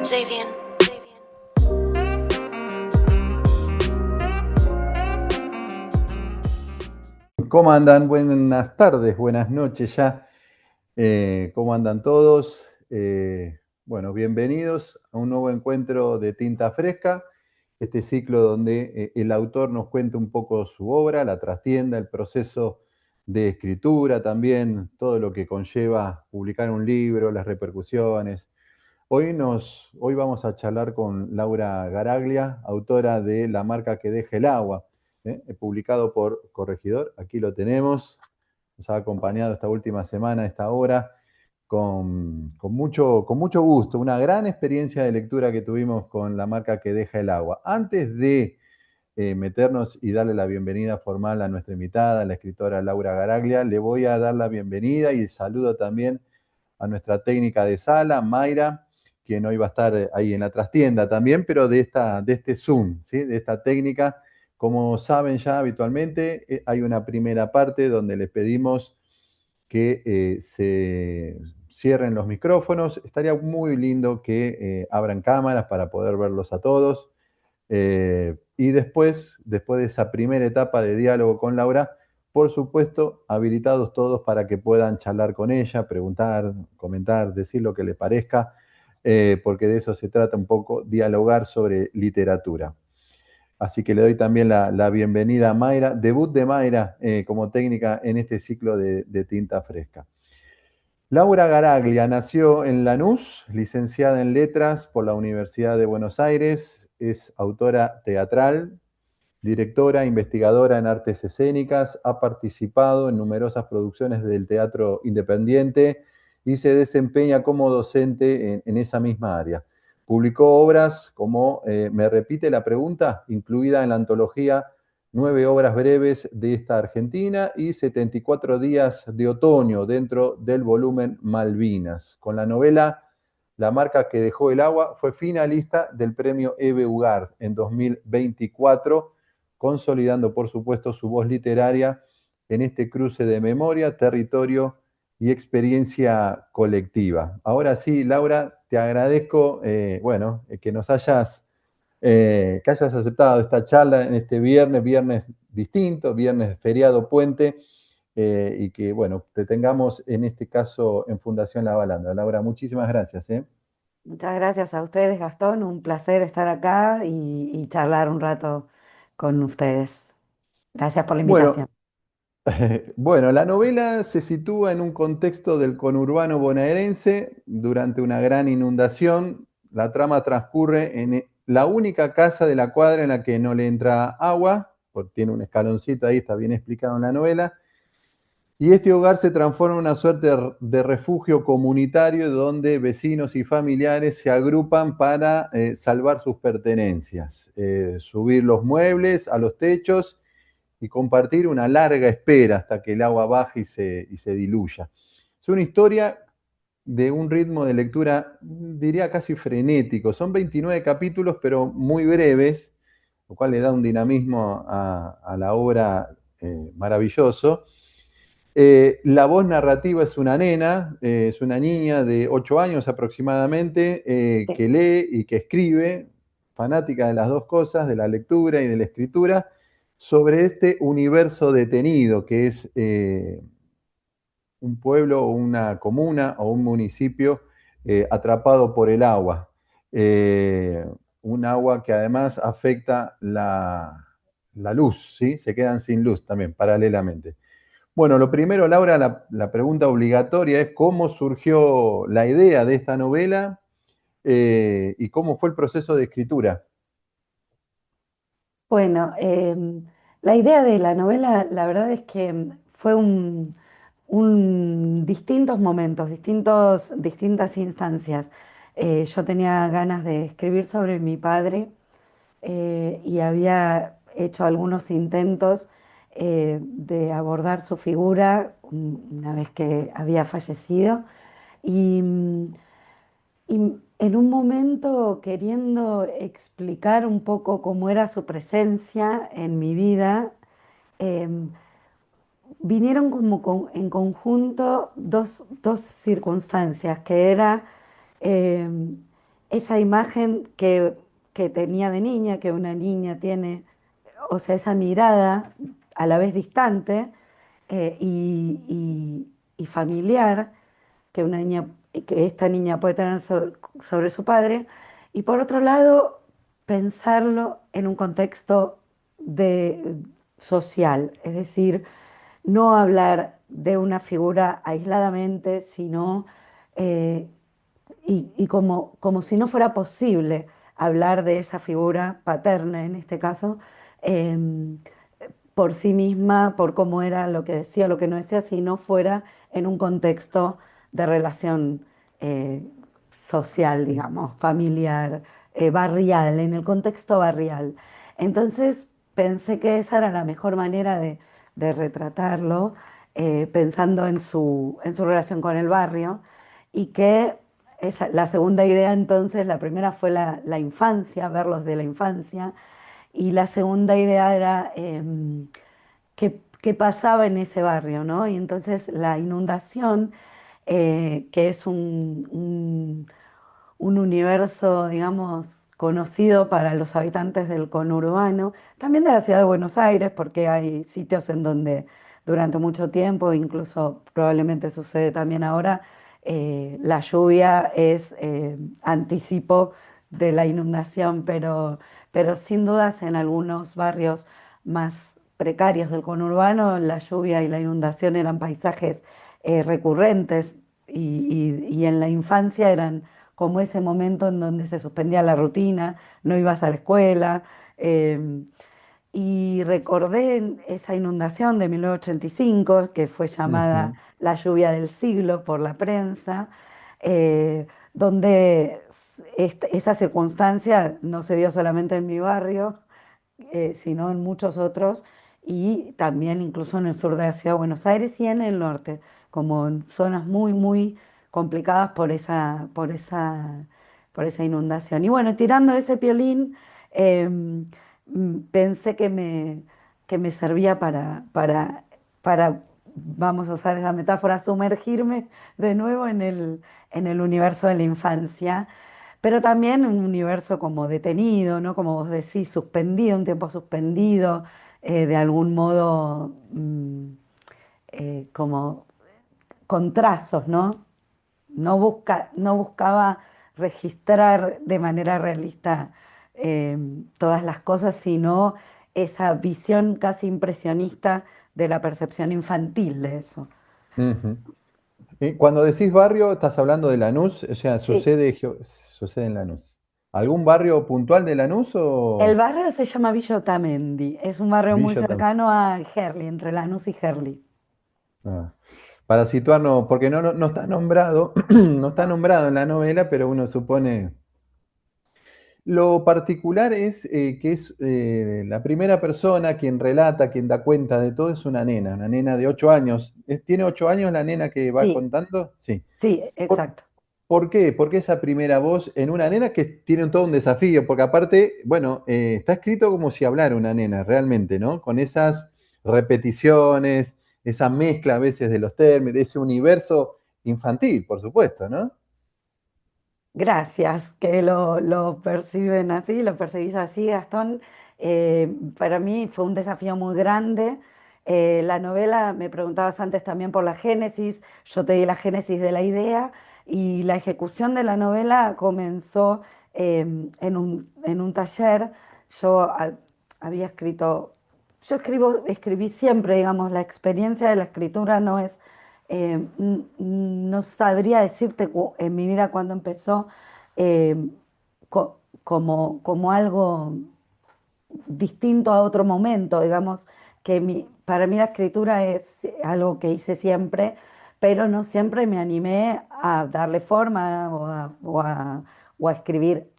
Xavier. ¿Cómo andan? Buenas tardes, buenas noches ya. ¿Cómo andan todos? Bueno, bienvenidos a un nuevo encuentro de Tinta Fresca, este ciclo donde el autor nos cuenta un poco su obra, la trastienda, el proceso de escritura también, todo lo que conlleva publicar un libro, las repercusiones. Hoy vamos a charlar con Laura Garaglia, autora de La marca que deja el agua, publicado por Corregidor. Aquí lo tenemos. Nos ha acompañado esta última semana, esta hora, con mucho gusto. Una gran experiencia de lectura que tuvimos con La marca que deja el agua. Antes de meternos y darle la bienvenida formal a nuestra invitada, la escritora Laura Garaglia, le voy a dar la bienvenida y saludo también a nuestra técnica de sala, Mayra, quien hoy va a estar ahí en la trastienda también, pero de este Zoom, ¿sí? De esta técnica. Como saben ya habitualmente, hay una primera parte donde les pedimos que se cierren los micrófonos. Estaría muy lindo que abran cámaras para poder verlos a todos. Y después de esa primera etapa de diálogo con Laura, por supuesto, habilitados todos para que puedan charlar con ella, preguntar, comentar, decir lo que les parezca, porque de eso se trata un poco, dialogar sobre literatura. Así que le doy también la bienvenida a Mayra, debut de Mayra como técnica en este ciclo de Tinta Fresca. Laura Garaglia nació en Lanús, licenciada en Letras por la Universidad de Buenos Aires, es autora teatral, directora, investigadora en artes escénicas, ha participado en numerosas producciones del teatro independiente y se desempeña como docente en esa misma área. Publicó obras como Me repite la pregunta, incluida en la antología Nueve obras breves de esta Argentina y 74 días de otoño dentro del volumen Malvinas. Con la novela La marca que dejó el agua fue finalista del premio Eve Ugard en 2024, consolidando por supuesto su voz literaria en este cruce de memoria, territorio y experiencia colectiva. Ahora sí, Laura, te agradezco, que hayas aceptado esta charla en este viernes distinto, viernes feriado puente, y que, bueno, te tengamos en este caso en Fundación La Balandra. Laura, muchísimas gracias. Muchas gracias a ustedes, Gastón. Un placer estar acá y charlar un rato con ustedes. Gracias por la Bueno, invitación. bueno, la novela se sitúa en un contexto del conurbano bonaerense durante una gran inundación. La trama transcurre en la única casa de la cuadra en la que no le entra agua, porque tiene un escaloncito ahí, está bien explicado en la novela. Y este hogar se transforma en una suerte de refugio comunitario donde vecinos y familiares se agrupan para salvar sus pertenencias, subir los muebles a los techos y compartir una larga espera hasta que el agua baje y se diluya. Es una historia de un ritmo de lectura, diría casi frenético. Son 29 capítulos, pero muy breves, lo cual le da un dinamismo a la obra maravilloso. La voz narrativa es una nena, es una niña de 8 años aproximadamente, Sí. que lee y que escribe, fanática de las dos cosas, de la lectura y de la escritura, sobre este universo detenido que es un pueblo o una comuna o un municipio atrapado por el agua. Eh, un agua que además afecta la luz, ¿sí? Se quedan sin luz también, paralelamente. Bueno, lo primero, Laura, la pregunta obligatoria es cómo surgió la idea de esta novela y cómo fue el proceso de escritura. Bueno, la idea de la novela, la verdad es que fue distintos momentos, distintas instancias. Yo tenía ganas de escribir sobre mi padre y había hecho algunos intentos de abordar su figura una vez que había fallecido. Y, y en un momento queriendo explicar un poco cómo era su presencia en mi vida, em, vinieron como en conjunto dos circunstancias, que era eh, esa imagen que tenía de niña, que una niña tiene, o sea, esa mirada a la vez distante y familiar que esta niña puede tener sobre su padre, y por otro lado, pensarlo en un contexto de, social, es decir, no hablar de una figura aisladamente, sino eh, y como si no fuera posible hablar de esa figura paterna, en este caso, em, por sí misma, por cómo era lo que decía, lo que no decía, si no fuera en un contexto de relación eh, social, digamos, familiar, barrial, en el contexto barrial. Entonces pensé que esa era la mejor manera de retratarlo, pensando en su relación con el barrio, y que la segunda idea entonces, la primera fue la infancia, verlos de la infancia, y la segunda idea era qué pasaba en ese barrio, ¿no? Y entonces la inundación, que es un universo, digamos, conocido para los habitantes del conurbano, también de la ciudad de Buenos Aires, porque hay sitios en donde durante mucho tiempo, incluso probablemente sucede también ahora, la lluvia es anticipo de la inundación, pero sin dudas en algunos barrios más precarios del conurbano, la lluvia y la inundación eran paisajes recurrentes y en la infancia eran como ese momento en donde se suspendía la rutina, no ibas a la escuela. eh, y recordé esa inundación de 1985, que fue llamada Ujú, la lluvia del siglo por la prensa, donde esa circunstancia no se dio solamente en mi barrio, sino en muchos otros, y también incluso en el sur de la ciudad de Buenos Aires y en el norte, como en zonas muy, muy complicadas por esa inundación. Y bueno, tirando ese piolín, pensé que me servía para, vamos a usar esa metáfora, sumergirme de nuevo en el universo de la infancia, pero también un universo como detenido, ¿no? Como vos decís, suspendido, un tiempo suspendido, de algún modo como con trazos, ¿no? No buscaba registrar de manera realista eh, todas las cosas, sino esa visión casi impresionista de la percepción infantil de eso. ujú. Cuando decís barrio, estás hablando de Lanús, o sea, Sí, sucede en Lanús. ¿Algún barrio puntual de Lanús el o barrio se llama Villa Otamendi, es un barrio muy Villa también? cercano a Gerli, entre Lanús y Gerli. Ah, para situarnos, porque no está nombrado, no está nombrado en la novela, pero uno supone. Lo particular es que es la primera persona quien relata, quien da cuenta de todo, es una nena de 8 años. ¿Tiene 8 años la nena que va Sí, contando? Sí. sí, ¿Por, exacto. por qué? Porque esa primera voz en una nena que tiene todo un desafío, porque aparte, bueno, está escrito como si hablara una nena, realmente, ¿no? Con esas repeticiones, esa mezcla a veces de los términos, de ese universo infantil, por supuesto, ¿no? Gracias, que lo perciben así, lo percibís así, Gastón. Para mí fue un desafío muy grande. La novela, me preguntabas antes también por la génesis, yo te di la génesis de la idea y la ejecución de la novela comenzó en un taller. Yo había escrito, escribí siempre, digamos, la experiencia de la escritura no es no sabría decirte en mi vida cuándo empezó eh, como algo distinto a otro momento, digamos, que para mí la escritura es algo que hice siempre, pero no siempre me animé a darle forma o a escribir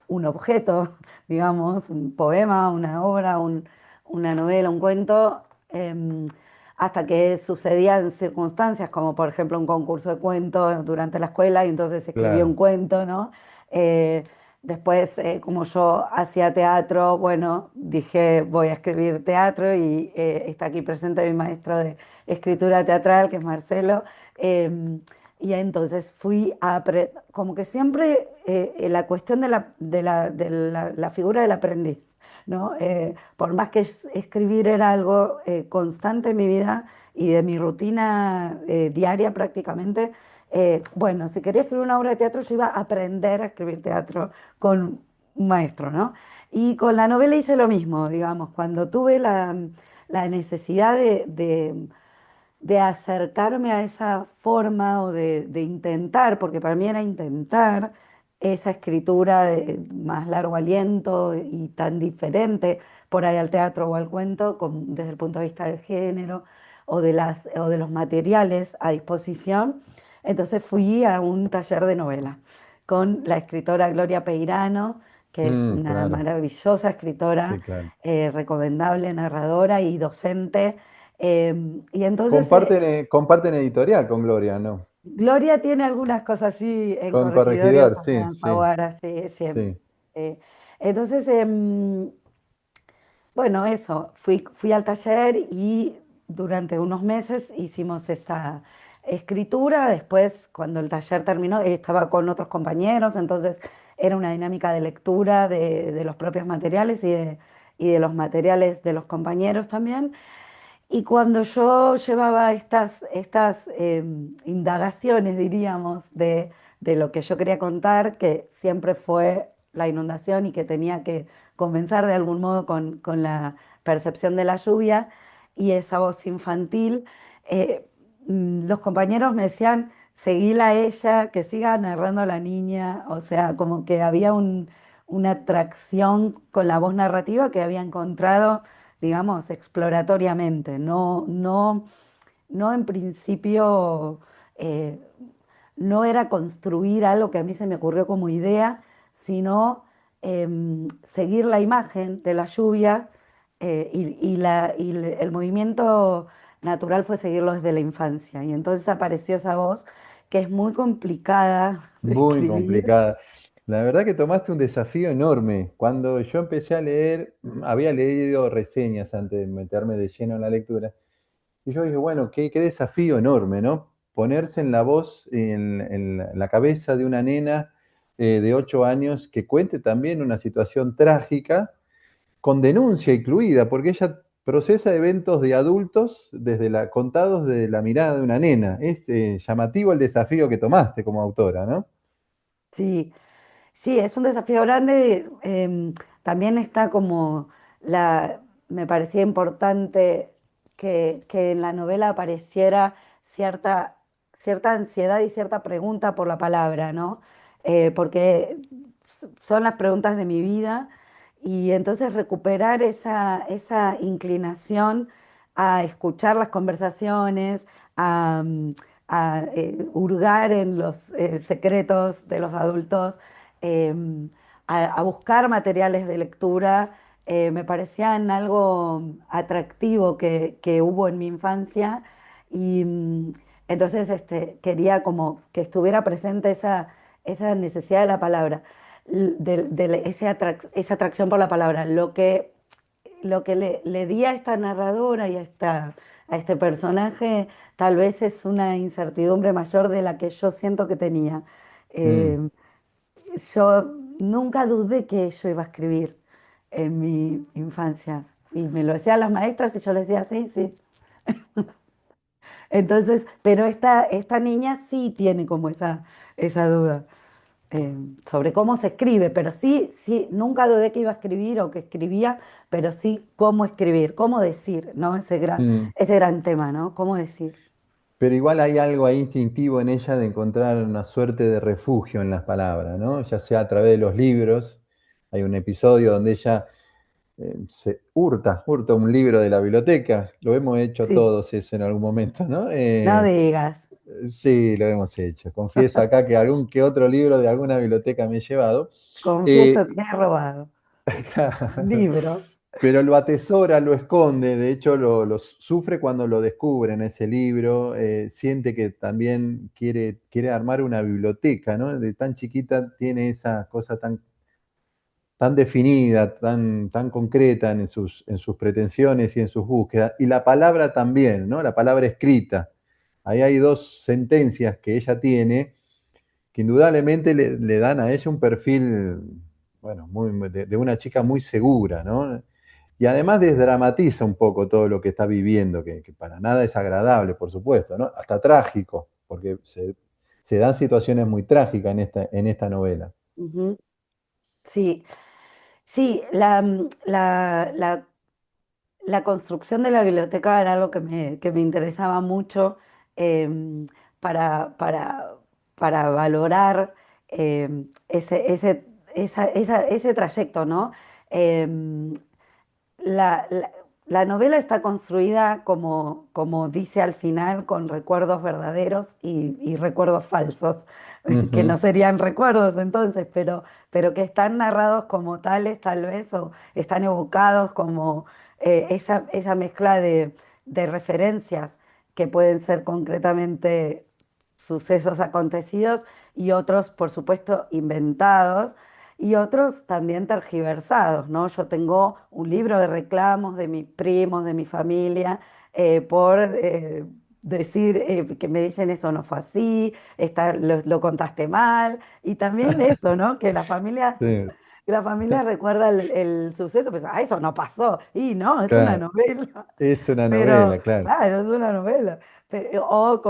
un objeto, digamos, un poema, una obra, una novela, un cuento, hasta que sucedían circunstancias como por ejemplo un concurso de cuentos durante la escuela y entonces escribí un Claro. cuento, ¿no? Eh, Después, como yo hacía teatro, bueno, dije voy a escribir teatro y está aquí presente mi maestro de escritura teatral, que es Marcelo. Em, Y entonces fui a como que siempre la cuestión la figura del aprendiz, ¿no? Por más que escribir era algo constante en mi vida y de mi rutina diaria prácticamente, bueno, si quería escribir una obra de teatro, yo iba a aprender a escribir teatro con un maestro, ¿no? Y con la novela hice lo mismo, digamos, cuando tuve la necesidad de acercarme a esa forma o de intentar, porque para mí era intentar esa escritura de más largo aliento y tan diferente por ahí al teatro o al cuento, desde el punto de vista del género o de los materiales a disposición. Entonces fui a un taller de novela con la escritora Gloria Peirano, que es una Claro, maravillosa escritora, sí, claro. recomendable, narradora y docente. Y entonces Comparten editorial con Gloria, ¿no? Gloria tiene algunas cosas así en Con Corregidor y Corregidor, otras en sí, sí, Alfaguara, sí, sí. sí. Eh, entonces, bueno, eso, fui al taller y durante unos meses hicimos esa escritura. Después, cuando el taller terminó, estaba con otros compañeros, entonces era una dinámica de lectura de los propios materiales y de los materiales de los compañeros también. Y cuando yo llevaba estas indagaciones, diríamos, de lo que yo quería contar, que siempre fue la inundación y que tenía que comenzar de algún modo con la percepción de la lluvia y esa voz infantil, los compañeros me decían, seguíla a ella, que siga narrando a la niña, o sea, como que había una atracción con la voz narrativa que había encontrado digamos, exploratoriamente, no en principio, eh, no era construir algo que a mí se me ocurrió como idea, sino seguir la imagen de la lluvia el movimiento natural fue seguirlo desde la infancia. Y entonces apareció esa voz que es muy complicada de Muy escribir. complicada. La verdad que tomaste un desafío enorme. Cuando yo empecé a leer, había leído reseñas antes de meterme de lleno en la lectura. Y yo dije, bueno, qué desafío enorme, ¿no? Ponerse en la voz, en la cabeza de una nena de 8 años que cuente también una situación trágica, con denuncia incluida, porque ella procesa eventos de adultos contados desde la mirada de una nena. Es llamativo el desafío que tomaste como autora, ¿no? Sí, sí, es un desafío grande. También está como me parecía importante que en la novela apareciera cierta, cierta ansiedad y cierta pregunta por la palabra, ¿no? Porque son las preguntas de mi vida y entonces recuperar esa inclinación a escuchar las conversaciones, a hurgar en los secretos de los adultos, em, a buscar materiales de lectura, me parecían algo atractivo que hubo en mi infancia y entonces quería como que estuviera presente esa necesidad de la palabra, esa atracción por la palabra, lo que le di a esta narradora y a este personaje tal vez es una incertidumbre mayor de la que yo siento que tenía. Mm. Eh, yo nunca dudé que yo iba a escribir en mi infancia y me lo decían las maestras y yo les decía, sí, sí. Entonces, pero esta niña sí tiene como esa duda eh, sobre cómo se escribe, pero sí, sí, nunca dudé que iba a escribir o que escribía, pero sí cómo escribir, cómo decir, ¿no? Mm. Ese gran tema, ¿no? Cómo decir. Pero igual hay algo ahí instintivo en ella de encontrar una suerte de refugio en las palabras, ¿no? Ya sea a través de los libros. Hay un episodio donde ella se hurta un libro de la biblioteca. Lo hemos hecho Sí, todos eso en algún momento, ¿no? no digas, Sí, lo hemos hecho. Confieso acá que algún que otro libro de alguna biblioteca me he llevado. confieso Eh, que he robado libros. Pero lo atesora, lo esconde, de hecho lo sufre cuando lo descubre en ese libro, siente que también quiere armar una biblioteca, ¿no? De tan chiquita tiene esa cosa tan definida, tan concreta en sus pretensiones y en sus búsquedas. Y la palabra también, ¿no? La palabra escrita. Ahí hay dos sentencias que ella tiene que indudablemente le dan a ella un perfil, bueno, de una chica muy segura, ¿no? Y además desdramatiza un poco todo lo que está viviendo, que para nada es agradable, por supuesto, ¿no? Hasta trágico, porque se dan situaciones muy trágicas en esta novela. Ujú. Sí, sí, la construcción de la biblioteca era algo que me interesaba mucho em, para, para, para valorar ese trayecto, ¿no? Em, la, la- la novela está construida como dice al final, con recuerdos verdaderos y recuerdos falsos, que no Ujú, serían recuerdos entonces, pero que están narrados como tales tal vez, o están evocados como esa mezcla de referencias que pueden ser concretamente sucesos acontecidos y otros, por supuesto, inventados y otros también tergiversados, ¿no? Yo tengo un libro de reclamos de mis primos, de mi familia, por decir que me dicen eso no fue así, lo contaste mal, y también eso, ¿no? sí, Que la familia recuerda el suceso, pues, ah, eso no pasó, y no, es una claro. novela. Es una Pero, novela, claro. claro, es una novela. O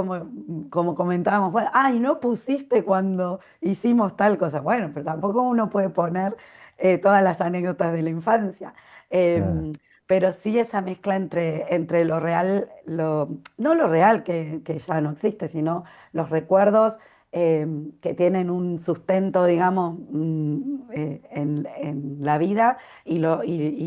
como comentábamos, bueno, ay, no pusiste cuando hicimos tal cosa. Bueno, pero tampoco uno puede poner todas las anécdotas de la infancia. Ah, Em, pero sí esa mezcla entre lo real, no lo real que ya no existe, sino los recuerdos que tienen un sustento, digamos, en la vida y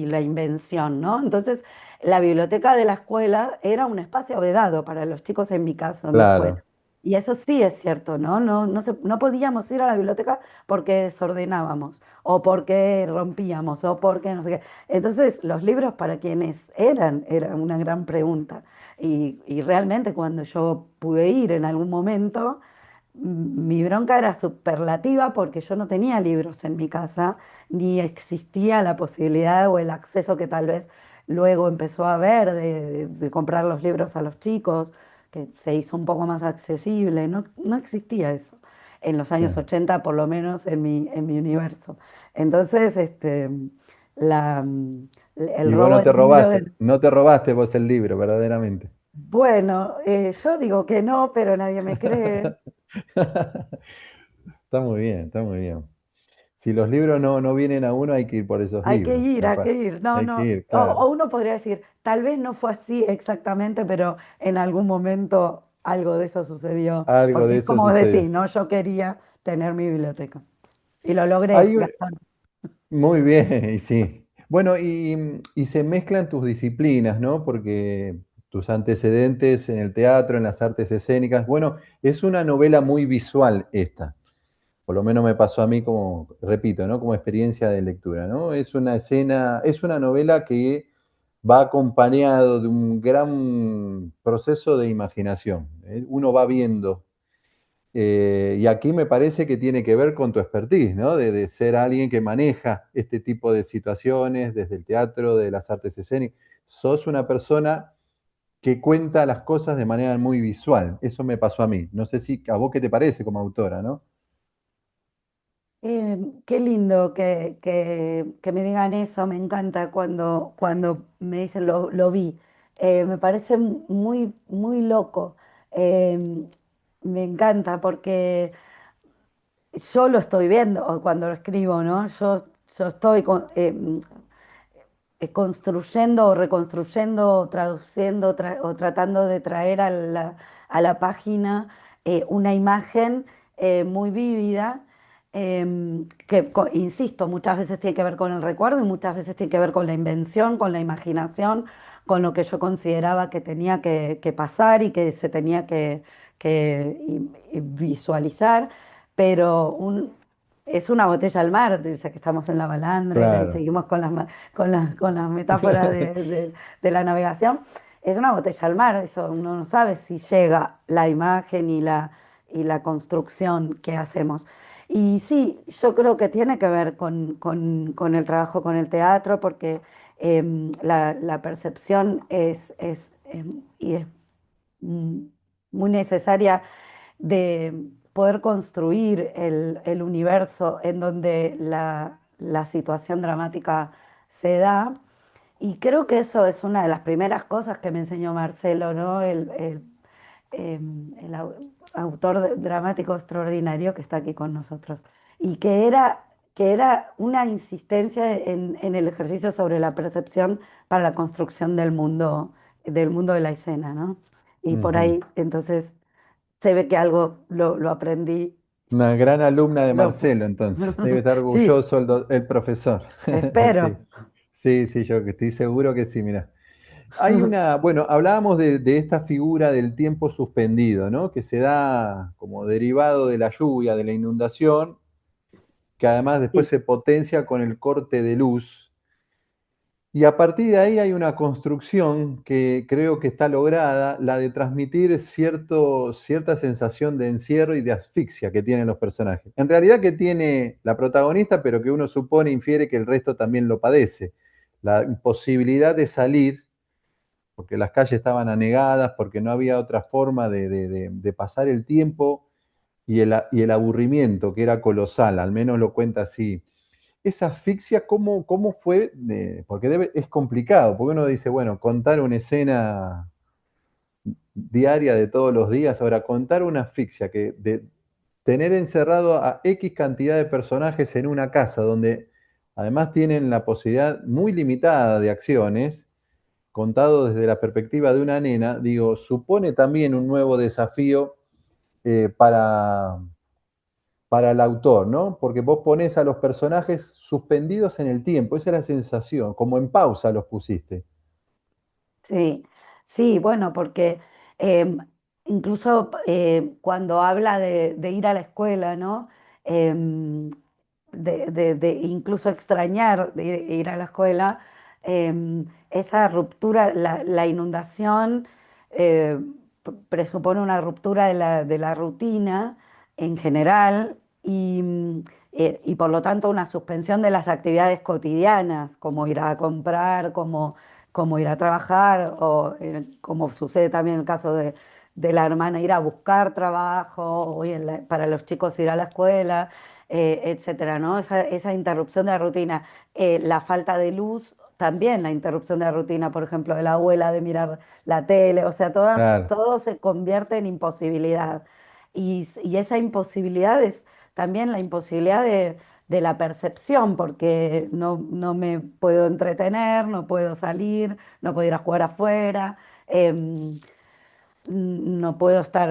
la invención, ¿no? Entonces, la biblioteca de la escuela era un espacio vedado para los chicos, en mi caso, en mi escuela. claro, Y eso sí es cierto, ¿no? No podíamos ir a la biblioteca porque desordenábamos, o porque rompíamos, o porque no sé qué. Entonces, los libros para quienes era una gran pregunta. Y realmente cuando yo pude ir en algún momento, mi bronca era superlativa porque yo no tenía libros en mi casa, ni existía la posibilidad o el acceso que tal vez luego empezó a haber de comprar los libros a los chicos, que se hizo un poco más accesible. No, no existía eso en los años claro. 80, por lo menos en mi universo. Entonces, la, el Y vos robo no del te libro, robaste, no te robaste vos el libro, verdaderamente. bueno, yo digo que no, pero nadie me cree. Está muy bien, está muy bien. Si los libros no vienen a uno, hay que ir por esos Hay que libros. ir, hay que ir. No, Hay que no. ir, O claro. uno podría decir, tal vez no fue así exactamente, pero en algún momento algo de eso sucedió. Algo Porque de es eso como decir, sucede. ¿no? Yo quería tener mi biblioteca. Y lo logré, Hay, Gastón. muy bien, y sí. Bueno, y se mezclan tus disciplinas, ¿no? Porque tus antecedentes en el teatro, en las artes escénicas, bueno, es una novela muy visual esta. Por lo menos me pasó a mí como, repito, ¿no? Como experiencia de lectura, ¿no? Es una escena, es una novela que va acompañado de un gran proceso de imaginación. Uno va viendo, y aquí me parece que tiene que ver con tu expertise, ¿no? De ser alguien que maneja este tipo de situaciones desde el teatro, de las artes escénicas. Sos una persona que cuenta las cosas de manera muy visual. Eso me pasó a mí. No sé si a vos qué te parece como autora, ¿no? Qué lindo que me digan eso, me encanta cuando me dicen lo vi. Me parece muy, muy loco. Eh, Me encanta porque yo lo estoy viendo o cuando lo escribo, ¿no? Yo estoy construyendo o reconstruyendo o traduciendo o tratando de traer a la página una imagen muy vívida, que, insisto, muchas veces tiene que ver con el recuerdo y muchas veces tiene que ver con la invención, con la imaginación, con lo que yo consideraba que tenía que pasar y que se tenía que visualizar, pero es una botella al mar, dice que estamos en la balandra y Claro. seguimos con las metáforas de la navegación. Es una botella al mar, eso uno no sabe si llega la imagen y la construcción que hacemos. Y sí, yo creo que tiene que ver con el trabajo con el teatro, porque la percepción y es mm, muy necesaria de poder construir el universo en donde la situación dramática se da. Y creo que eso es una de las primeras cosas que me enseñó Marcelo, ¿no? El autor dramático extraordinario que está aquí con nosotros. Y que era una insistencia en el ejercicio sobre la percepción para la construcción del mundo de la escena, ¿no? Y por Ujú. ahí, entonces, se ve que algo lo aprendí. Una gran alumna de Lo- Marcelo, entonces. Debe estar sí, orgulloso el profesor. Sí, espero. sí, sí, yo que estoy seguro que sí, mira. Hay una, bueno, hablábamos de esta figura del tiempo suspendido, ¿no? Que se da como derivado de la lluvia, de la inundación, que además después Sí, se potencia con el corte de luz. Y a partir de ahí hay una construcción que creo que está lograda, la de transmitir cierta sensación de encierro y de asfixia que tienen los personajes. En realidad que tiene la protagonista, pero que uno supone, infiere que el resto también lo padece. La imposibilidad de salir, porque las calles estaban anegadas, porque no había otra forma de pasar el tiempo y el aburrimiento, que era colosal, al menos lo cuenta así. Esa asfixia, ¿cómo fue? Porque es complicado, porque uno dice, bueno, contar una escena diaria de todos los días, ahora contar una asfixia, que de tener encerrado a X cantidad de personajes en una casa donde además tienen la posibilidad muy limitada de acciones, contado desde la perspectiva de una nena, digo, supone también un nuevo desafío eh, para, para el autor, ¿no? Porque vos ponés a los personajes suspendidos en el tiempo, esa es la sensación, como en pausa los pusiste. sí, sí, bueno, porque em, incluso cuando habla de ir a la escuela, ¿no? Em, de incluso extrañar de ir a la escuela, esa ruptura, la inundación eh, presupone una ruptura de la rutina en general y por lo tanto una suspensión de las actividades cotidianas, como ir a comprar, como ir a trabajar, o como sucede también en el caso de la hermana, ir a buscar trabajo, o para los chicos ir a la escuela, etcétera, ¿no? Esa interrupción de la rutina, la falta de luz, también la interrupción de la rutina, por ejemplo, de la abuela de mirar la tele, o sea, Claro, todo se convierte en imposibilidad. Y esa imposibilidad es también la imposibilidad de la percepción, porque no me puedo entretener, no puedo salir, no puedo ir a jugar afuera, no puedo estar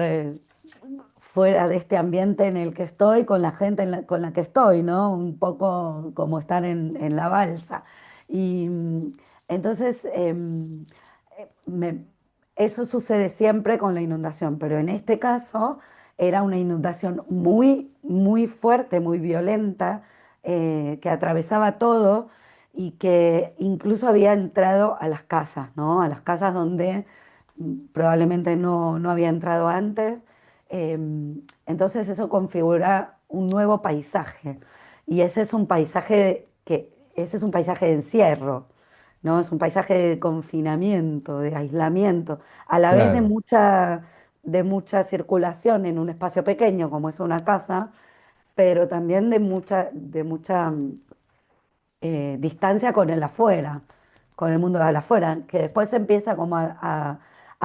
fuera de este ambiente en el que estoy, con la gente con la que estoy, ¿no? Un poco como estar en la balsa. Y entonces, eso sucede siempre con la inundación, pero en este caso era una inundación muy, muy fuerte, muy violenta, que atravesaba todo y que incluso había entrado a las casas, ¿no? A las casas donde probablemente no había entrado antes. Entonces eso configura un nuevo paisaje y ese es un paisaje de encierro, ¿no? Es un paisaje de confinamiento, de aislamiento, a la vez claro. de mucha circulación en un espacio pequeño como es una casa, pero también de mucha distancia con el afuera, con el mundo de afuera, que después se empieza como a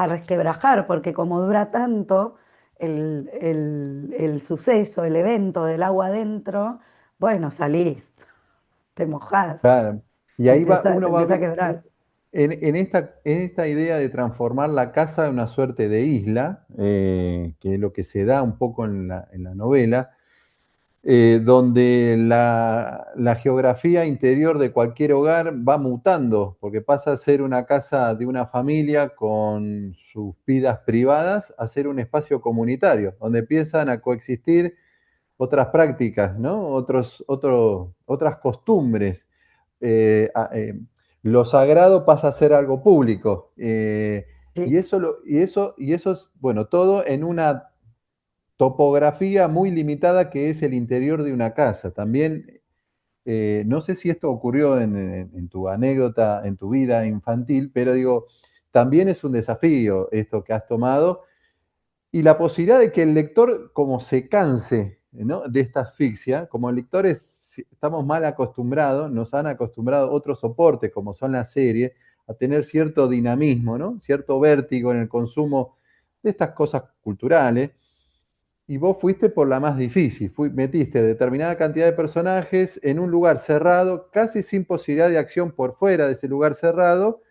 resquebrajar, porque como dura tanto el suceso, el evento del agua adentro, bueno, salís, te mojás, Claro. Y ahí se uno va empieza a quebrar. en esta idea de transformar la casa en una suerte de isla, que es lo que se da un poco en la novela, donde la geografía interior de cualquier hogar va mutando, porque pasa a ser una casa de una familia con sus vidas privadas a ser un espacio comunitario, donde empiezan a coexistir otras prácticas, ¿no? Otras costumbres. Eh, a- eh, lo sagrado pasa a ser algo público. Sí, Y eso es, bueno, todo en una topografía muy limitada que es el interior de una casa. También, no sé si esto ocurrió en tu anécdota, en tu vida infantil, pero digo, también es un desafío esto que has tomado y la posibilidad de que el lector como se canse, ¿no?, de esta asfixia, como lectores estamos mal acostumbrados, nos han acostumbrado otros soportes como son las series, a tener cierto dinamismo, ¿no?, cierto vértigo en el consumo de estas cosas culturales, y vos fuiste por la más difícil, metiste determinada cantidad de personajes en un lugar cerrado, casi sin posibilidad de acción por fuera de ese lugar cerrado,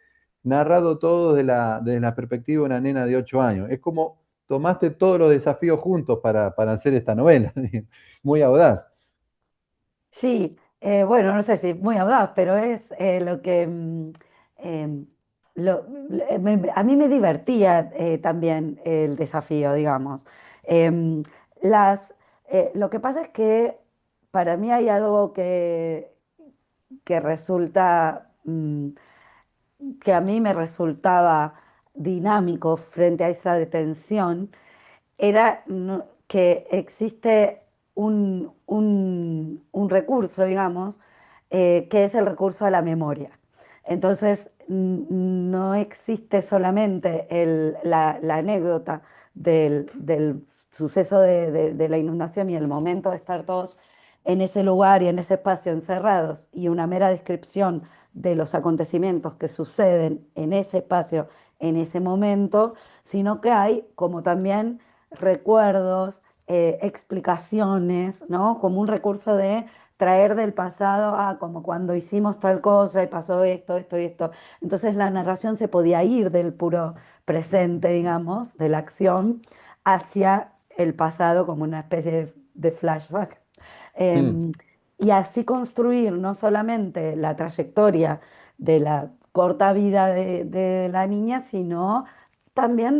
narrado todo desde la perspectiva de una nena de 8 años. Es como tomaste todos los desafíos juntos para hacer esta novela, muy audaz. Sí, bueno, no sé si muy audaz, pero es lo que em, a mí me divertía también el desafío, digamos. Em, las, lo que pasa es que para mí hay algo que resulta, que a mí me resultaba dinámico frente a esa detención, era que existe un recurso, digamos, que es el recurso de la memoria. Entonces, no existe solamente la anécdota del suceso de la inundación y el momento de estar todos en ese lugar y en ese espacio encerrados y una mera descripción de los acontecimientos que suceden en ese espacio, en ese momento, sino que hay como también recuerdos, explicaciones, ¿no? Como un recurso de traer del pasado, como cuando hicimos tal cosa y pasó esto, esto y esto. Entonces la narración se podía ir del puro presente, digamos, de la acción, hacia el pasado como una especie de flashback. Mm. Em, y así construir no solamente la trayectoria de la corta vida de la niña, sino también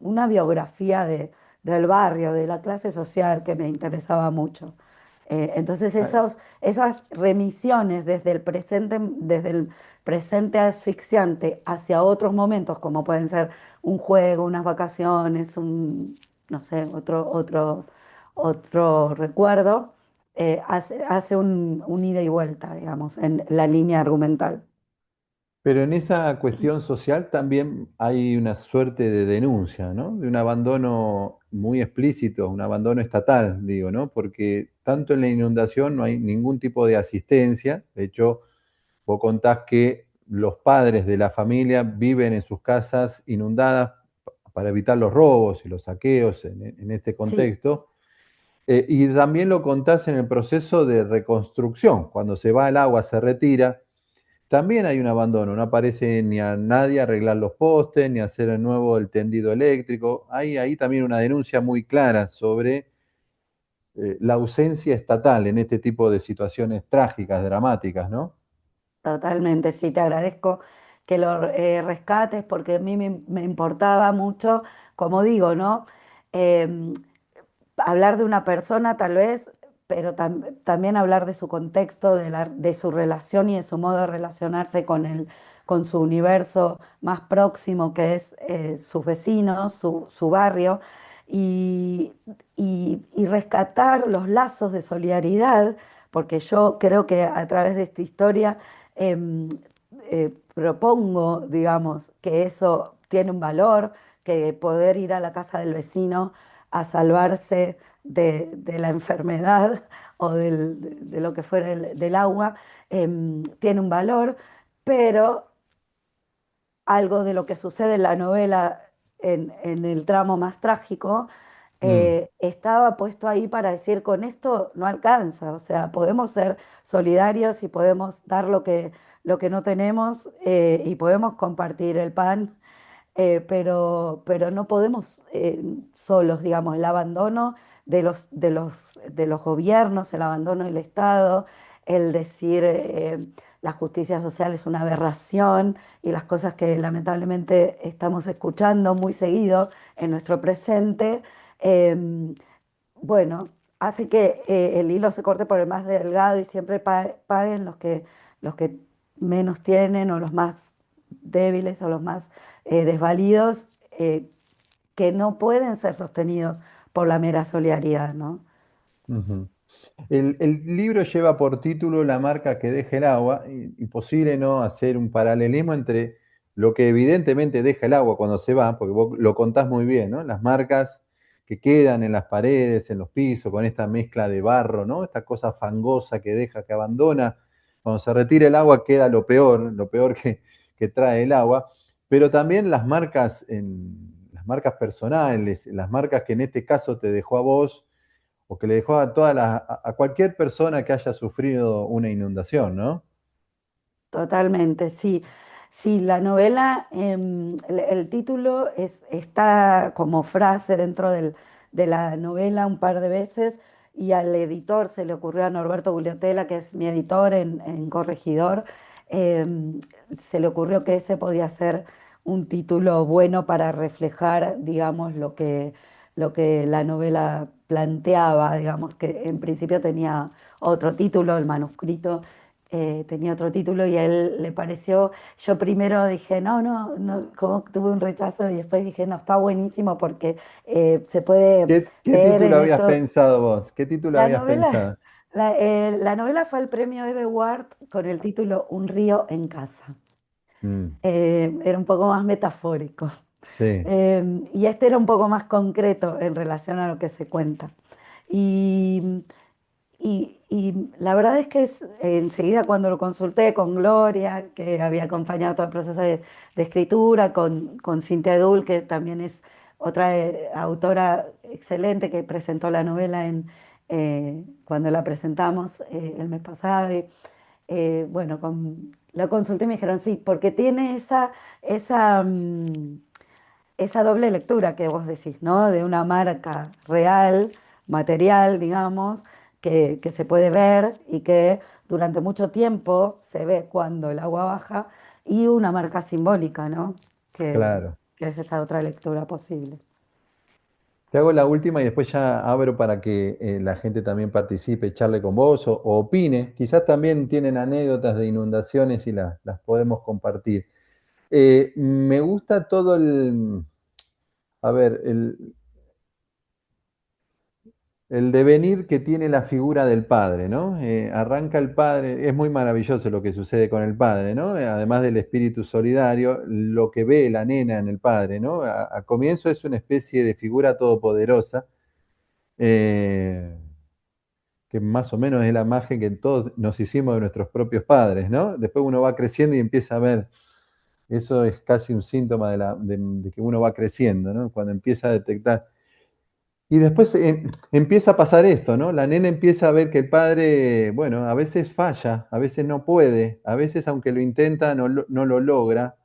una biografía del barrio, de la clase social que me interesaba mucho. Entonces Ah, esas remisiones desde el presente asfixiante hacia otros momentos, como pueden ser un juego, unas vacaciones, no sé, otro recuerdo, hace un ida y vuelta, digamos, en la línea argumental. pero en esa cuestión social también hay una suerte de denuncia, ¿no? De un abandono muy explícito, un abandono estatal, digo, ¿no? Porque tanto en la inundación no hay ningún tipo de asistencia. De hecho, vos contás que los padres de la familia viven en sus casas inundadas para evitar los robos y los saqueos en este Sí, contexto. Y también lo contás en el proceso de reconstrucción, cuando se va el agua, se retira. También hay un abandono, no aparece ni a nadie a arreglar los postes, ni a hacer de nuevo el tendido eléctrico. Hay ahí también una denuncia muy clara sobre la ausencia estatal en este tipo de situaciones trágicas, dramáticas, ¿no? totalmente, sí, te agradezco que lo rescates porque a mí me importaba mucho, como digo, ¿no? Em, Hablar de una persona tal vez, pero también hablar de su contexto, de su relación y de su modo de relacionarse con su universo más próximo, que es sus vecinos, su barrio, y, y rescatar los lazos de solidaridad, porque yo creo que a través de esta historia em, propongo, digamos, que eso tiene un valor, que poder ir a la casa del vecino a salvarse de la enfermedad o de lo que fuera del agua, tiene un valor, pero algo de lo que sucede en la novela en el tramo más trágico, Mm, estaba puesto ahí para decir, con esto no alcanza, o sea, podemos ser solidarios y podemos dar lo que no tenemos y podemos compartir el pan, pero no podemos solos, digamos, el abandono de los gobiernos, el abandono del Estado, el decir la justicia social es una aberración y las cosas que lamentablemente estamos escuchando muy seguido en nuestro presente, eh, bueno, hace que el hilo se corte por el más delgado y siempre paguen los que menos tienen o los más débiles o los más desvalidos, que no pueden ser sostenidos por la mera solidaridad, ¿no? ujú. El libro lleva por título La marca que deja el agua. Imposible no hacer un paralelismo entre lo que evidentemente deja el agua cuando se va, porque vos lo contás muy bien, ¿no? Las marcas que quedan en las paredes, en los pisos, con esta mezcla de barro, ¿no? Esta cosa fangosa que deja, que abandona. Cuando se retira el agua queda lo peor que trae el agua. Pero también las marcas personales, las marcas que en este caso te dejó a vos, o que le dejó a a cualquier persona que haya sufrido una inundación, ¿no? Totalmente, sí. Sí, la novela, el título está como frase dentro de la novela un par de veces y al editor se le ocurrió, a Norberto Gugliotella, que es mi editor en Corregidor, em, se le ocurrió que ese podía ser un título bueno para reflejar, digamos, lo que la novela planteaba, digamos, que en principio tenía otro título, el manuscrito tenía otro título y a él le pareció, yo primero dije, no, como que tuve un rechazo y después dije, no, está buenísimo porque se puede ¿Qué ver título en habías esto. pensado vos? ¿Qué título La habías novela, pensado? la novela fue el premio Eve Ward con el título Un río en casa. Mm, Era un poco más metafórico. sí. Y este era un poco más concreto en relación a lo que se cuenta. Y y la verdad es que enseguida cuando lo consulté con Gloria, que había acompañado todo el proceso de escritura, con Cintia Edul, que también es otra autora excelente que presentó la novela cuando la presentamos el mes pasado. Bueno, la consulté y me dijeron sí, porque tiene esa, esa doble lectura que vos decís, ¿no? De una marca real, material, digamos, que se puede ver y que durante mucho tiempo se ve cuando el agua baja, y una marca simbólica, ¿no? Claro. Que es esa otra lectura posible. Te hago la última y después ya abro para que la gente también participe, charle con vos o opine. Quizás también tienen anécdotas de inundaciones y las podemos compartir. Me gusta todo a ver, el devenir que tiene la figura del padre, ¿no? Arranca el padre, es muy maravilloso lo que sucede con el padre, ¿no? Además del espíritu solidario, lo que ve la nena en el padre, ¿no? A comienzo es una especie de figura todopoderosa, eh, que más o menos es la imagen que todos nos hicimos de nuestros propios padres, ¿no? Después uno va creciendo y empieza a ver, eso es casi un síntoma de que uno va creciendo, ¿no? Cuando empieza a detectar. Y después empieza a pasar esto, ¿no? La nena empieza a ver que el padre, bueno, a veces falla, a veces no puede, a veces aunque lo intenta no lo logra,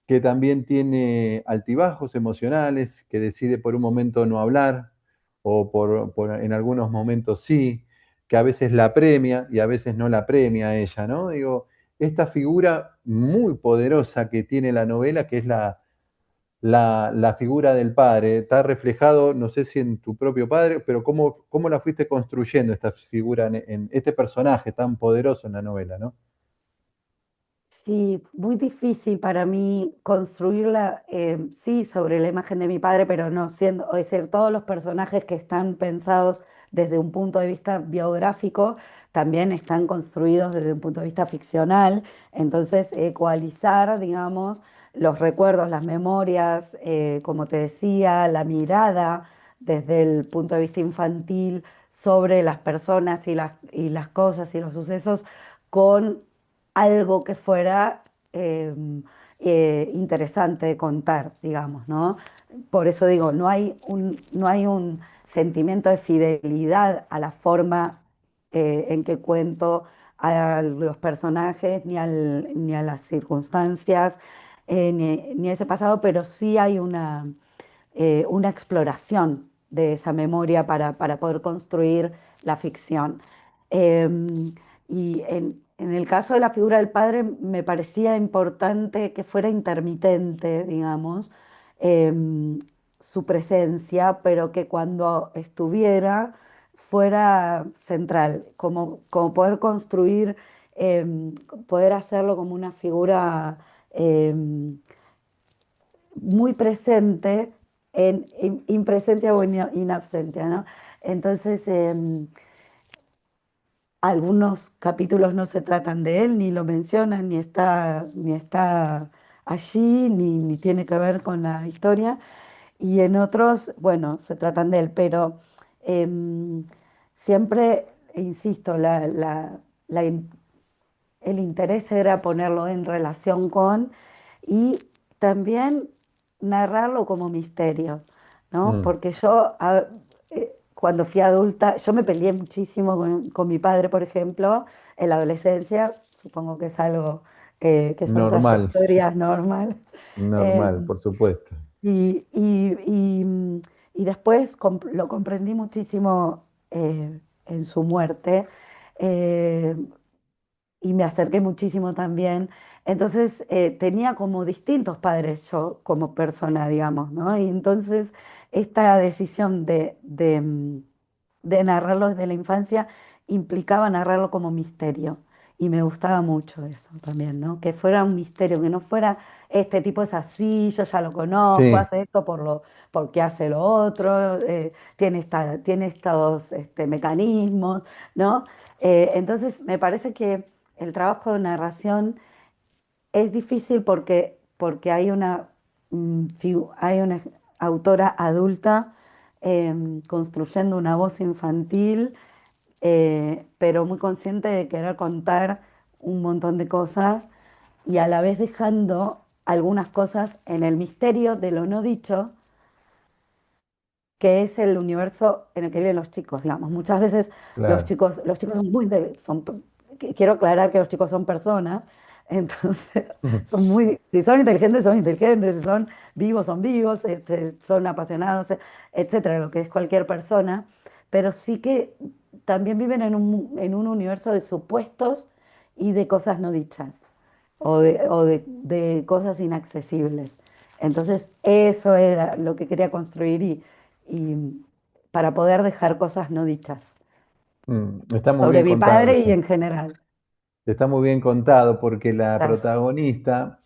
que también tiene altibajos emocionales, que decide por un momento no hablar, o en algunos momentos sí, que a veces la premia y a veces no la premia a ella, ¿no? Digo, esta figura muy poderosa que tiene la novela, que es la figura del padre, está reflejado, no sé si en tu propio padre, pero cómo la fuiste construyendo esta figura en este personaje tan poderoso en la novela, ¿no? Sí, muy difícil para mí construirla, sí, sobre la imagen de mi padre, pero no siendo, es decir, todos los personajes que están pensados desde un punto de vista biográfico también están construidos desde un punto de vista ficcional. Entonces, ecualizar, digamos, los recuerdos, las memorias, como te decía, la mirada desde el punto de vista infantil sobre las personas y las cosas y los sucesos con algo que fuera eh, interesante de contar, digamos, ¿no? Por eso digo, no hay un sentimiento de fidelidad a la forma en que cuento a los personajes, ni a las circunstancias, ni a ese pasado, pero sí hay una exploración de esa memoria para poder construir la ficción. Y en el caso de la figura del padre me parecía importante que fuera intermitente, digamos, em, su presencia, pero que cuando estuviera fuera central, como poder construir, poder hacerlo como una figura em, muy presente in presencia o in absentia, ¿no? Entonces, algunos capítulos no se tratan de él, ni lo mencionan, ni está allí, ni tiene que ver con la historia. y en otros, bueno, se tratan de él, pero em, siempre, insisto, la el interés era ponerlo en relación con y también narrarlo como misterio, ¿no? Mm, Porque yo, cuando fui adulta, yo me peleé muchísimo con mi padre, por ejemplo, en la adolescencia, supongo que es algo que son normal, trayectorias normal. Eh, normal, por supuesto. y, y- y, mm, y después lo comprendí muchísimo en su muerte. eh, y me acerqué muchísimo también. Entonces tenía como distintos padres yo como persona, digamos, ¿no? Y entonces esta decisión de narrarlo desde la infancia implicaba narrarlo como misterio. Y me gustaba mucho eso también, ¿no? Que fuera un misterio, que no fuera este tipo es así, yo ya lo conozco, Sí. hace esto porque hace lo otro, tiene estos mecanismos, ¿no? Entonces me parece que el trabajo de narración es difícil porque hay hay una autora adulta construyendo una voz infantil, pero muy consciente de querer contar un montón de cosas y a la vez dejando algunas cosas en el misterio de lo no dicho, que es el universo en el que viven los chicos, digamos. Muchas veces Claro. los chicos son quiero aclarar que los chicos son personas, entonces si son inteligentes, si son vivos, son apasionados, etcétera, lo que es cualquier persona, pero sí que también viven en un universo de supuestos y de cosas no dichas de cosas inaccesibles. Entonces, eso era lo que quería construir y para poder dejar cosas no dichas Está muy sobre bien mi contado padre y eso. en general. Está muy bien contado porque la Gracias. protagonista,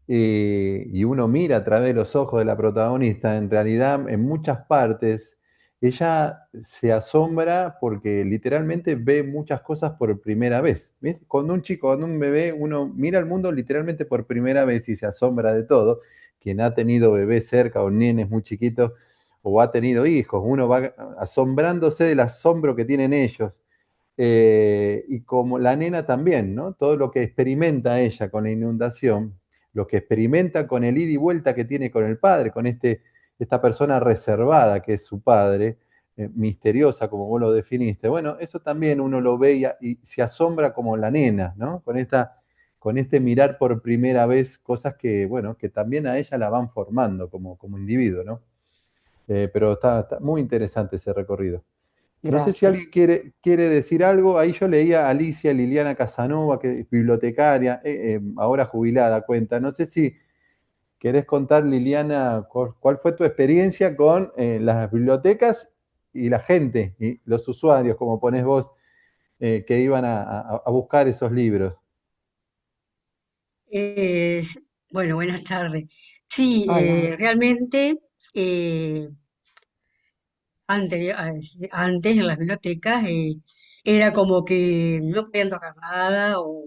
y uno mira a través de los ojos de la protagonista, en realidad en muchas partes ella se asombra porque literalmente ve muchas cosas por primera vez. ¿Ves? Cuando un chico, cuando un bebé, uno mira al mundo literalmente por primera vez y se asombra de todo. Quien ha tenido bebés cerca o nenes muy chiquitos o ha tenido hijos, uno va asombrándose del asombro que tienen ellos. Y como la nena también, ¿no? Todo lo que experimenta ella con la inundación, lo que experimenta con el ida y vuelta que tiene con el padre, con esta persona reservada que es su padre, misteriosa como vos lo definiste. Bueno, eso también uno lo ve y se asombra como la nena, ¿no? Con este mirar por primera vez cosas que, bueno, que también a ella la van formando como individuo, ¿no? Pero está muy interesante ese recorrido. No sé si Gracias. alguien quiere decir algo. Ahí yo leía a Alicia Liliana Casanova, que es bibliotecaria, ahora jubilada, cuenta. No sé si querés contar, Liliana, cuál fue tu experiencia con las bibliotecas y la gente, y los usuarios, como ponés vos, que iban a buscar esos libros. Eh, bueno, buenas tardes. Sí, Hola. realmente eh, antes en las bibliotecas era como que no podían tocar nada o,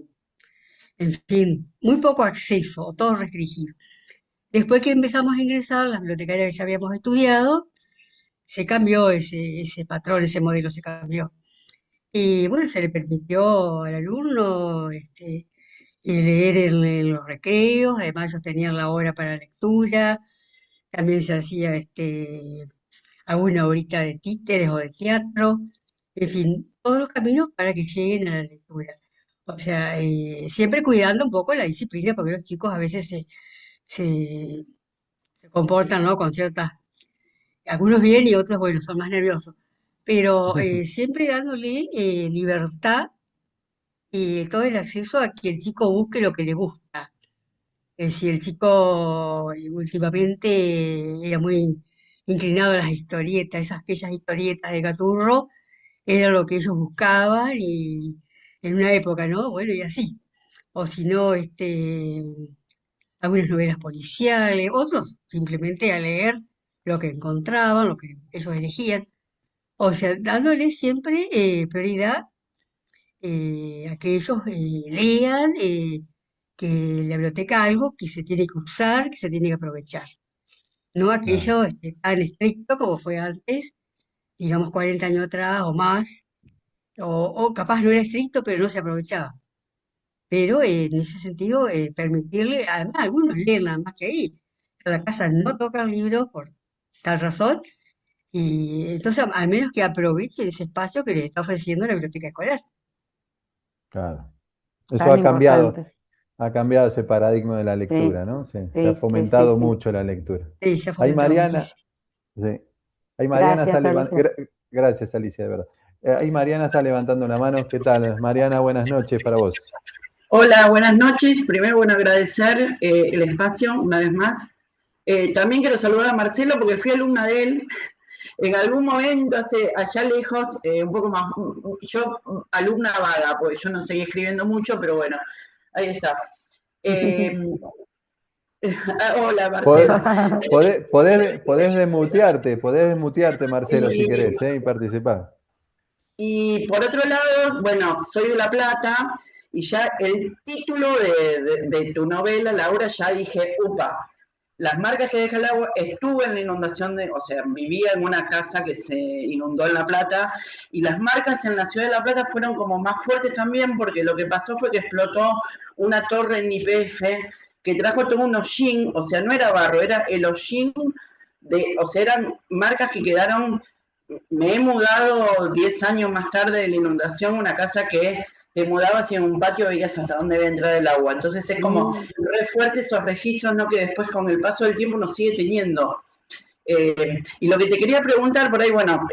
en fin, muy poco acceso, o todo restringido. Después que empezamos a ingresar, las bibliotecarias que ya habíamos estudiado, se cambió ese patrón, ese modelo se cambió. Y bueno, se le permitió al alumno leer en los recreos, además ellos tenían la hora para lectura, también se hacía alguna horita de títeres o de teatro, en fin, todos los caminos para que lleguen a la lectura. O sea, siempre cuidando un poco la disciplina, porque los chicos a veces se, se comportan, ¿no? Con ciertas, algunos bien y otros, bueno, son más nerviosos, pero siempre dándole libertad y todo el acceso a que el chico busque lo que le gusta. Si el chico últimamente era muy inclinado a las historietas, esas aquellas historietas de Gaturro, era lo que ellos buscaban y en una época, ¿no? Bueno, y así. O si no, algunas novelas policiales, otros simplemente a leer lo que encontraban, lo que ellos elegían. O sea, dándoles siempre prioridad a que ellos lean, que la biblioteca algo que se tiene que usar, que se tiene que aprovechar. no Claro, aquello tan estricto como fue antes, digamos 40 años atrás o más, o capaz no era estricto, pero no se aprovechaba. Pero en ese sentido, permitirle, además algunos leen nada más que ahí. En la casa no tocan libros por tal razón, y entonces al menos que aprovechen ese espacio que les está ofreciendo la biblioteca escolar. claro. Eso Tan importante. ha cambiado ese paradigma de la Sí, lectura, ¿no? Se ha sí, sí, sí, fomentado sí. mucho la lectura. Sí, se ha Ahí fomentado Mariana, muchísimo. sí. Ahí Mariana está Gracias, Alicia. levantando. Gracias, Alicia, de verdad. Ahí Mariana está levantando la mano. ¿Qué tal? Mariana, buenas noches para vos. Hola, buenas noches. Primero, bueno, agradecer el espacio una vez más. También quiero saludar a Marcelo porque fui alumna de él. En algún momento, allá lejos, un poco más, yo alumna vaga, porque yo no seguí escribiendo mucho, pero bueno, ahí está. Eh, Hola, Marcelo. Podés desmutearte, Marcelo, si Y, querés, y participar. y por otro lado, bueno, soy de La Plata y ya el título de tu novela, Laura, ya dije, upa, las marcas que deja el agua, estuve en la inundación o sea, vivía en una casa que se inundó en La Plata y las marcas en la ciudad de La Plata fueron como más fuertes también porque lo que pasó fue que explotó una torre en YPF que trajo todo un hollín, o sea, no era barro, era el hollín o sea, eran marcas que quedaron. Me he mudado 10 años más tarde de la inundación, una casa que te mudabas y en un patio veías hasta dónde iba a entrar el agua. Entonces es como Mm, re fuerte esos registros, ¿no? Que después con el paso del tiempo nos sigue teniendo. Y lo que te quería preguntar, por ahí, bueno,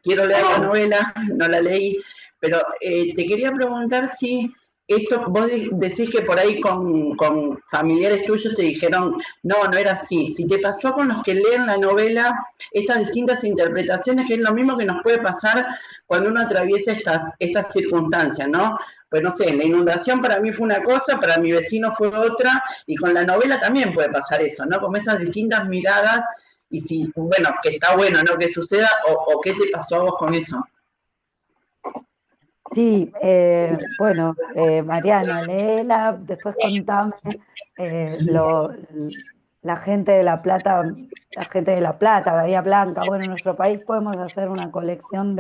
quiero leer la novela, no la leí, pero te quería preguntar si esto, vos decís que por ahí con familiares tuyos te dijeron, no, no era así. Si te pasó con los que leen la novela, estas distintas interpretaciones, que es lo mismo que nos puede pasar cuando uno atraviesa estas circunstancias, ¿no? Pues no sé, la inundación para mí fue una cosa, para mi vecino fue otra, y con la novela también puede pasar eso, ¿no? Como esas distintas miradas y si, bueno, que está bueno, ¿no? Que suceda, o qué te pasó a vos con eso. sí, bueno, Mariana, léela, después contame la gente de La Plata, la gente de La Plata, Bahía Blanca, bueno, en nuestro país podemos hacer una colección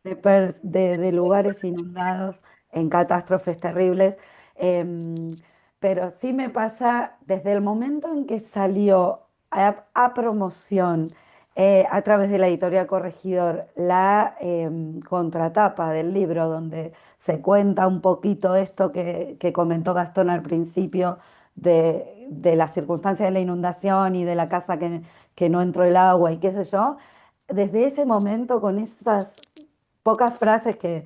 de lugares inundados en catástrofes terribles. Em, pero sí me pasa desde el momento en que salió a promoción a través de la editorial Corregidor la contratapa del libro donde se cuenta un poquito esto que comentó Gastón al principio de las circunstancias de la inundación y de la casa que no entró el agua y qué sé yo. Desde ese momento, con esas pocas frases que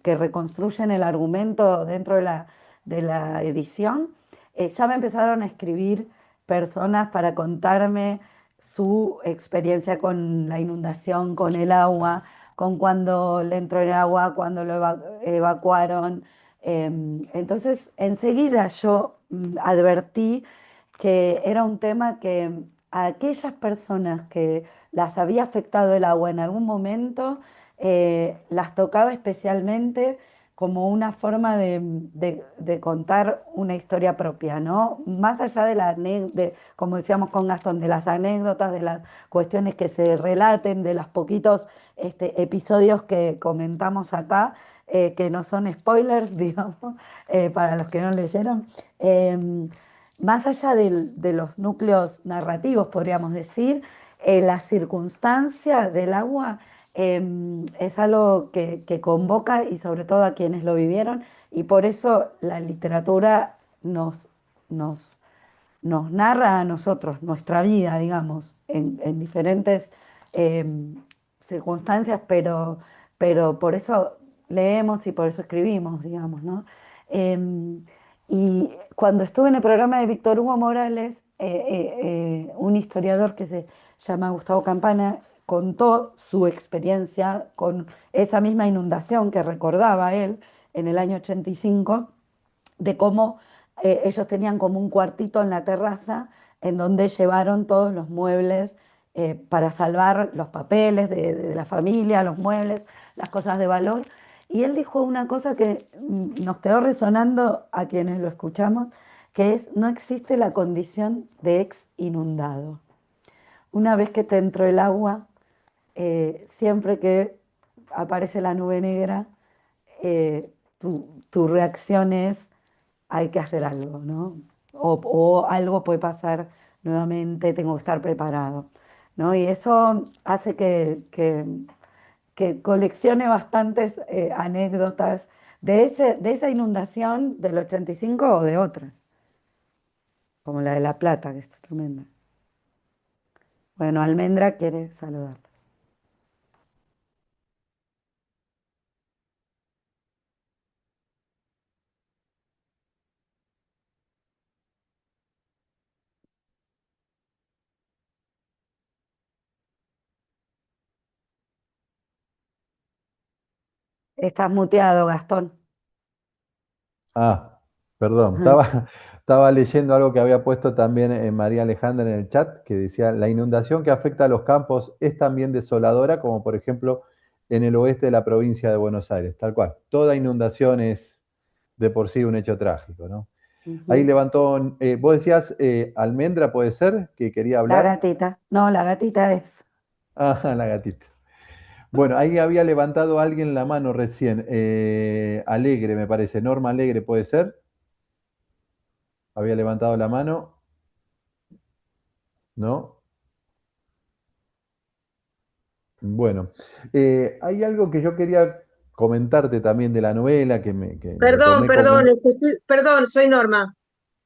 reconstruyen el argumento dentro de la edición, ya me empezaron a escribir personas para contarme su experiencia con la inundación, con el agua, con cuando le entró el agua, cuando lo evacuaron. Entonces, enseguida yo advertí que era un tema que a aquellas personas que las había afectado el agua en algún momento, las tocaba especialmente como una forma de contar una historia propia, ¿no? Más allá como decíamos con Gastón, de las anécdotas, de las cuestiones que se relaten, de los poquitos episodios que comentamos acá, que no son spoilers, digamos, para los que no leyeron. Más allá de los núcleos narrativos, podríamos decir, la circunstancia del agua es algo que convoca y sobre todo a quienes lo vivieron y por eso la literatura nos, nos narra a nosotros nuestra vida, digamos, en diferentes circunstancias, pero por eso leemos y por eso escribimos, digamos, ¿no? Y cuando estuve en el programa de Víctor Hugo Morales, un historiador que se llama Gustavo Campana contó su experiencia con esa misma inundación que recordaba él en el año 85 de cómo ellos tenían como un cuartito en la terraza en donde llevaron todos los muebles para salvar los papeles de la familia, los muebles, las cosas de valor. Y él dijo una cosa que nos quedó resonando a quienes lo escuchamos, que es, no existe la condición de ex inundado. una vez que te entró el agua, siempre que aparece la nube negra, tu reacción es, hay que hacer algo, ¿no? O algo puede pasar nuevamente, tengo que estar preparado, ¿no? Y eso hace que coleccione bastantes anécdotas de esa inundación del 85 o de otras, como la de La Plata, que es tremenda. Bueno, Almendra quiere saludar. Estás muteado, Gastón. Ah, perdón, estaba leyendo algo que había puesto también María Alejandra en el chat, que decía, la inundación que afecta a los campos es también desoladora, como por ejemplo en el oeste de la provincia de Buenos Aires, tal cual. Toda inundación es de por sí un hecho trágico, ¿no? Ahí Ujú. levantó, vos decías, Almendra, ¿puede ser? Que quería La hablar. gatita. No, la gatita es. Ah, la gatita. Bueno, ahí había levantado alguien la mano recién. Alegre, me parece. Norma Alegre, ¿puede ser? Había levantado la mano, ¿no? Bueno, hay algo que yo quería comentarte también de la novela que lo Perdón, tomé perdón, como... perdón, soy Norma.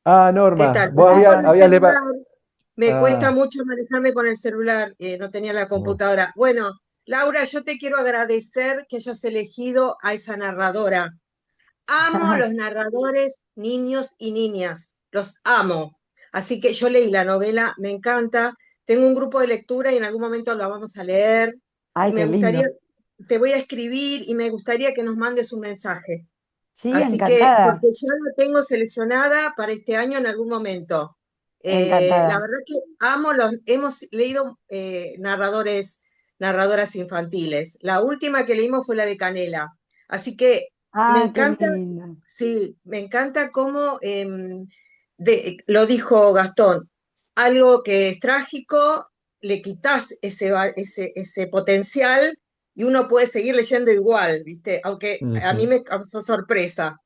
Ah, ¿Qué Norma, tal? vos Estoy con el habías levantado... celular, me cuesta Ah, mucho manejarme con el celular, no tenía la bueno. computadora. Bueno, Laura, yo te quiero agradecer que hayas elegido a esa narradora. Amo los narradores, niños y niñas, los amo. Así que yo leí la novela, me encanta. Tengo un grupo de lectura y en algún momento lo vamos a leer. Y Ay, me qué gustaría, lindo. te voy a escribir y me gustaría que nos mandes un mensaje. Sí, Así que, encantada, porque ya la tengo seleccionada para este año en algún momento. La encantada. verdad que hemos leído narradoras infantiles. La última que leímos fue la de Canela. Así que me Ah, qué encanta, lindo. sí, me encanta cómo lo dijo Gastón, algo que es trágico, le quitas ese potencial y uno puede seguir leyendo igual, ¿viste? Aunque a mí Ujú, me causó sorpresa.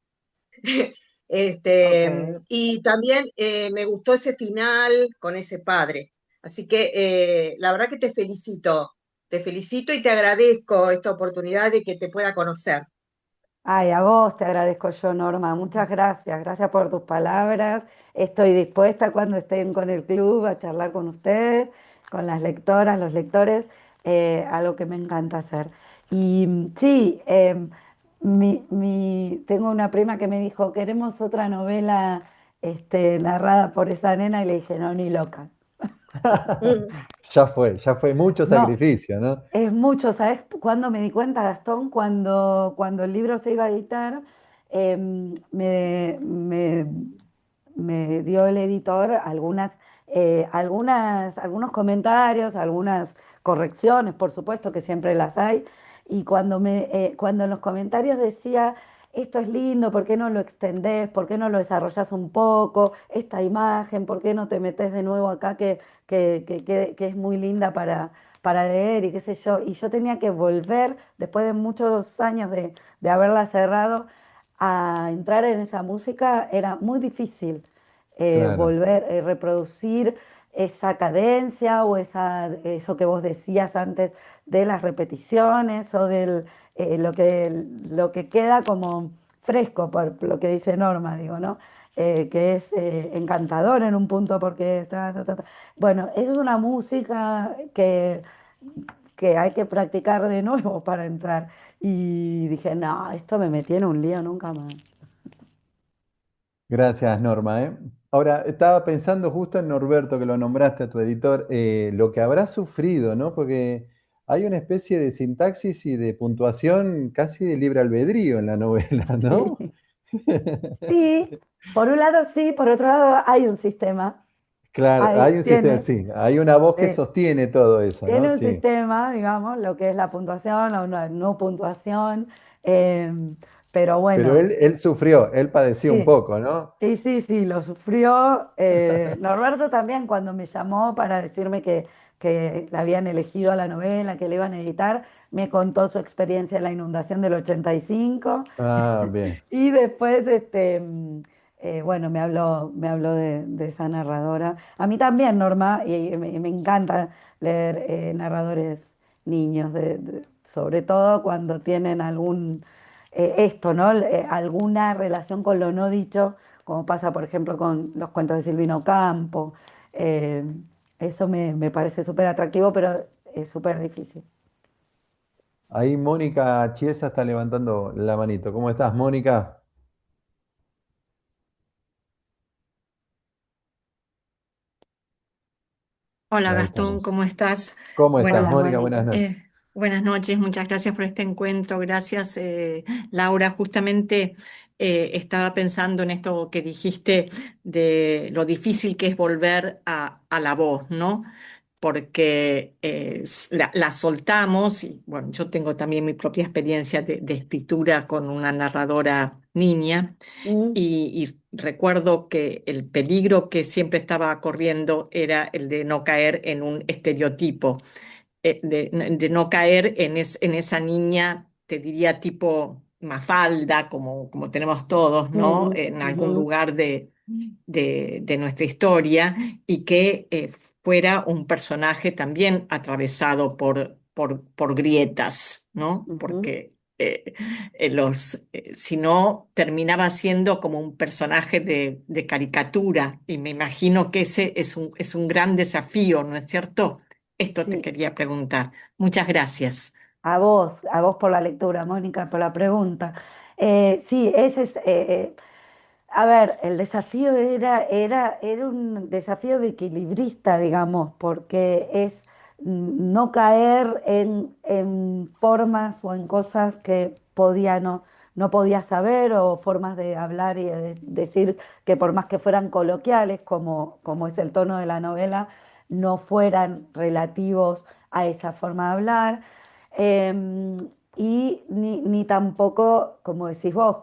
Ok. Y también me gustó ese final con ese padre. Así que la verdad que te felicito y te agradezco esta oportunidad de que te pueda conocer. Ay, a vos te agradezco yo, Norma. Muchas gracias. Gracias por tus palabras. Estoy dispuesta cuando estén con el club a charlar con ustedes, con las lectoras, los lectores, algo que me encanta hacer. Y sí, tengo una prima que me dijo, queremos otra novela narrada por esa nena y le dije, no, ni loca. Mm. ya fue mucho No, sacrificio, ¿no? es mucho, ¿sabes cuándo me di cuenta, Gastón? Cuando el libro se iba a editar, me dio el editor algunos comentarios, algunas correcciones, por supuesto que siempre las hay, y cuando en los comentarios decía, esto es lindo, ¿por qué no lo extendés? ¿Por qué no lo desarrollás un poco? Esta imagen, ¿por qué no te metes de nuevo acá que es muy linda para leer y qué sé yo? Y yo tenía que volver, después de muchos años de haberla cerrado, a entrar en esa música. Era muy difícil Claro, volver a reproducir esa cadencia o eso que vos decías antes de las repeticiones o lo que queda como fresco, por lo que dice Norma, digo, ¿no? Que es encantador en un punto porque bueno, eso es una música que hay que practicar de nuevo para entrar. Y dije, no, esto me metí en un lío nunca más. gracias Norma, ¿eh? Ahora, estaba pensando justo en Norberto, que lo nombraste a tu editor, lo que habrá sufrido, ¿no? Porque hay una especie de sintaxis y de puntuación casi de libre albedrío en la novela, ¿no? Sí, por un lado sí, por otro lado hay un sistema. Claro, Ahí hay un sistema, tiene, sí, hay una voz que sí, sostiene todo eso, ¿no? tiene un Sí, sistema, digamos, lo que es la puntuación o no puntuación. eh, pero pero bueno, él sufrió, él padeció un sí. poco, ¿no? Sí, sí, sí, lo sufrió. Norberto también cuando me llamó para decirme que que le habían elegido a la novela, que le iban a editar, me contó su experiencia en la inundación del 85 Ah, bien. y después, bueno, me habló de esa narradora. A mí también, Norma, y me encanta leer narradores niños, sobre todo cuando tienen esto, ¿no? Alguna relación con lo no dicho, como pasa, por ejemplo, con los cuentos de Silvino Campo. Eh, Eso me parece súper atractivo, pero es súper difícil. Ahí Mónica Chiesa está levantando la manito. ¿Cómo estás, Mónica? Hola Ahí Gastón, estamos. ¿cómo estás? ¿Cómo estás, Bueno, Hola, Mónica? Buenas Mónica. noches. buenas noches, muchas gracias por este encuentro. Gracias, Laura. Justamente estaba pensando en esto que dijiste de lo difícil que es volver a la voz, ¿no? Porque la soltamos y bueno, yo tengo también mi propia experiencia de escritura con una narradora niña. Mm, Y recuerdo que el peligro que siempre estaba corriendo era el de no caer en un estereotipo, de no caer en esa niña, te diría tipo Mafalda, como tenemos todos, ¿no? mm, En algún ujú, lugar de nuestra historia y que fuera un personaje también atravesado por grietas, ¿no? ujú. Porque si no, terminaba siendo como un personaje de caricatura y me imagino que ese es un gran desafío, ¿no es cierto? Esto te Sí, quería preguntar. Muchas gracias. a vos por la lectura, Mónica, por la pregunta. Sí, ese es, a ver, el desafío era un desafío de equilibrista, digamos, porque es no caer en formas o en cosas que no podía saber o formas de hablar y de decir que por más que fueran coloquiales, como es el tono de la novela, no fueran relativos a esa forma de hablar. Em, y ni tampoco, como decís vos,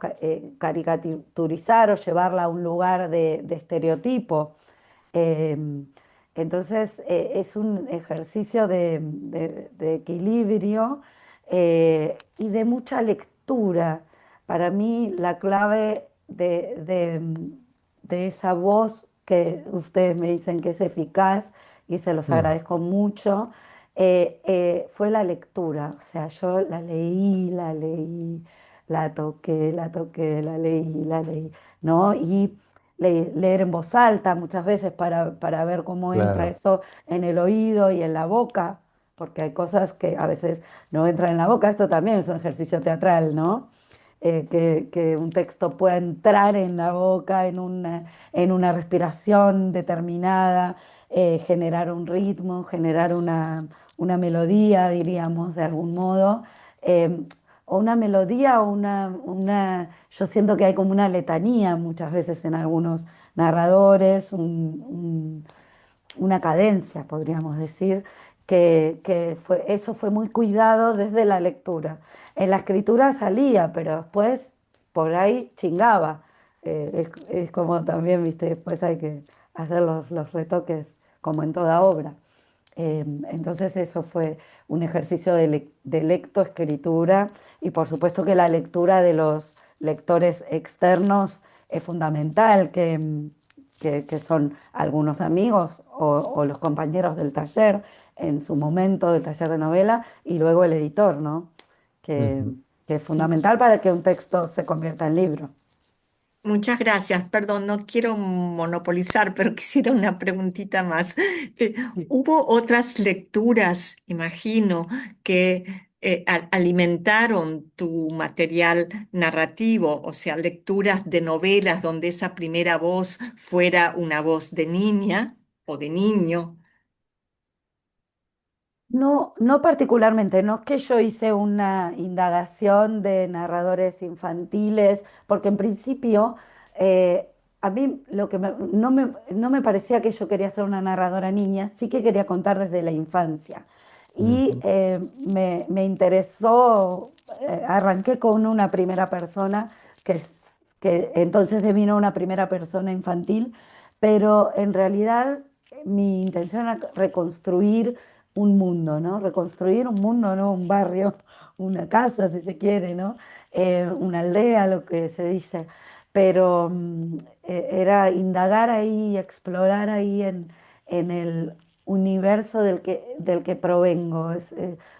caricaturizar o llevarla a un lugar de estereotipo. Em, entonces, es un ejercicio de equilibrio y de mucha lectura. Para mí, la clave de esa voz que ustedes me dicen que es eficaz y se los Mm, agradezco mucho, fue la lectura. O sea, yo la leí, la toqué, la leí, ¿no? Y leer en voz alta muchas veces para ver cómo entra claro, eso en el oído y en la boca, porque hay cosas que a veces no entran en la boca. Esto también es un ejercicio teatral, ¿no? Que un texto pueda entrar en la boca, en una respiración determinada, generar un ritmo, generar una melodía, diríamos, de algún modo. eh, o una melodía o yo siento que hay como una letanía muchas veces en algunos narradores, una cadencia, podríamos decir, eso fue muy cuidado desde la lectura. En la escritura salía, pero después por ahí chingaba. Es como también, viste, después hay que hacer los retoques, como en toda obra. Entonces eso fue un ejercicio de lectoescritura y por supuesto que la lectura de los lectores externos es fundamental, que son algunos amigos o los compañeros del taller en su momento del taller de novela y luego el editor, ¿no? Que, ujú. que es fundamental para que un texto se convierta en libro. Muchas gracias. Perdón, no quiero monopolizar, pero quisiera una preguntita más. Sí. ¿Hubo otras lecturas, imagino, que alimentaron tu material narrativo? O sea, lecturas de novelas donde esa primera voz fuera una voz de niña o de niño. No, no particularmente, no es que yo hice una indagación de narradores infantiles, porque en principio a mí no me parecía que yo quería ser una narradora niña, sí que quería contar desde la infancia. Y Ujú. me interesó, arranqué con una primera persona, que entonces devino una primera persona infantil, pero en realidad mi intención era reconstruir un mundo, ¿no? Reconstruir un mundo, no un barrio, una casa, si se quiere, ¿no? Una aldea, lo que se dice. Pero era indagar ahí, explorar ahí en el universo del que provengo. Es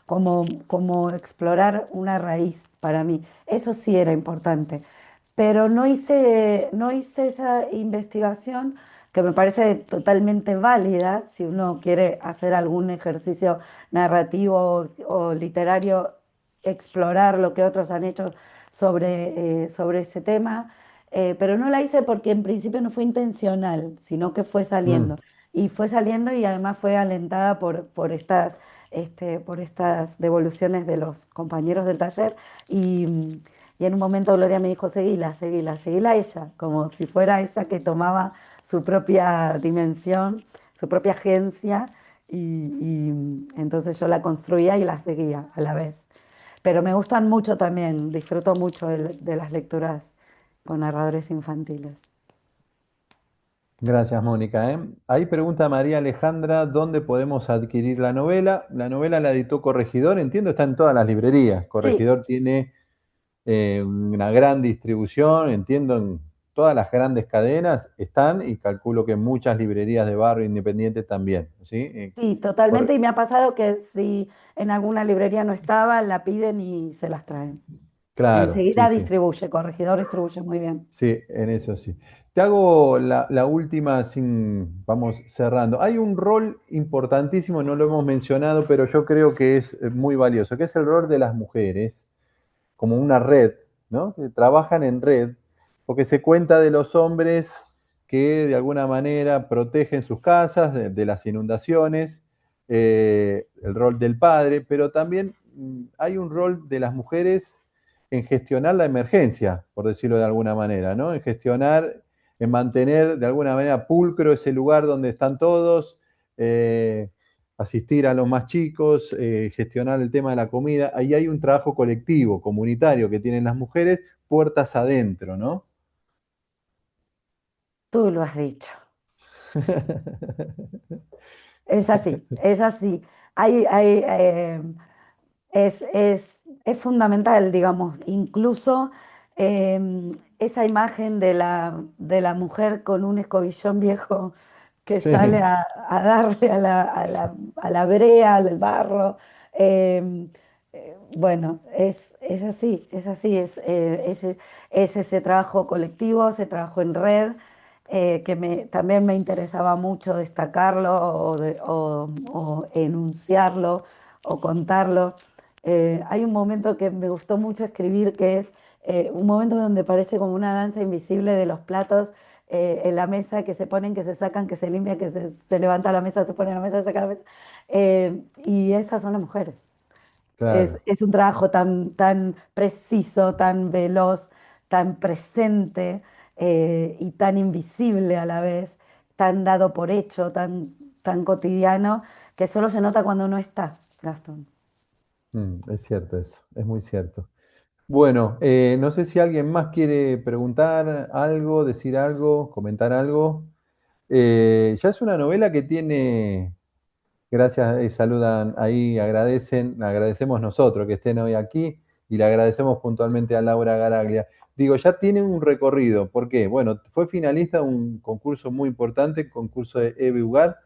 como explorar una raíz para mí. Eso sí era importante. Pero no hice esa investigación que me parece totalmente válida si uno quiere hacer algún ejercicio narrativo o literario, explorar lo que otros han hecho sobre ese tema, pero no la hice porque en principio no fue intencional, sino que fue Mm. saliendo. Y fue saliendo y además fue alentada por estas devoluciones de los compañeros del taller. Y en un momento Gloria me dijo, seguila, seguila, seguila ella, como si fuera ella que tomaba su propia dimensión, su propia agencia, y entonces yo la construía y la seguía a la vez. Pero me gustan mucho también, disfruto mucho de las lecturas con narradores infantiles. Gracias, Mónica, ¿eh? Ahí pregunta María Alejandra, ¿dónde podemos adquirir la novela? La novela la editó Corregidor, entiendo, está en todas las librerías. Sí, Corregidor tiene una gran distribución, entiendo, en todas las grandes cadenas están y calculo que en muchas librerías de barrio independiente también, ¿sí? sí, totalmente. Por- Y me ha pasado que si en alguna librería no estaba, la piden y se las traen. claro, sí, Enseguida sí. distribuye, Corregidor distribuye muy bien. Sí, en eso sí. Te hago la última, vamos cerrando. Hay un rol importantísimo, no lo hemos mencionado, pero yo creo que es muy valioso, que es el rol de las mujeres como una red, ¿no? Que trabajan en red, porque se cuenta de los hombres que de alguna manera protegen sus casas de las inundaciones, el rol del padre, pero también hay un rol de las mujeres en gestionar la emergencia, por decirlo de alguna manera, ¿no? En gestionar, en mantener de alguna manera pulcro ese lugar donde están todos, eh, asistir a los más chicos, gestionar el tema de la comida. Ahí hay un trabajo colectivo, comunitario que tienen las mujeres puertas adentro, ¿no? Tú lo has dicho. Es así, es así. Hay, es fundamental, digamos, incluso esa imagen de la mujer con un escobillón viejo que sale Sí, a darle a la brea, al barro. em, bueno, es así, es ese trabajo colectivo, ese trabajo en red, también me interesaba mucho destacarlo o enunciarlo o contarlo. Hay un momento que me gustó mucho escribir, que es un momento donde parece como una danza invisible de los platos en la mesa, que se ponen, que se sacan, que se limpian, se levanta la mesa, se pone la mesa, se saca la mesa. Y esas son las mujeres. claro. Es un trabajo tan preciso, tan veloz, tan presente, y tan invisible a la vez, tan dado por hecho, tan cotidiano, que solo se nota cuando no está, Gastón. Es cierto eso, es muy cierto. Bueno, no sé si alguien más quiere preguntar algo, decir algo, comentar algo. Ya es una novela que tiene. Gracias, saludan ahí, agradecemos nosotros que estén hoy aquí y le agradecemos puntualmente a Laura Garaglia. Digo, ya tiene un recorrido, ¿por qué? Bueno, fue finalista de un concurso muy importante, el concurso de Eve Ugar,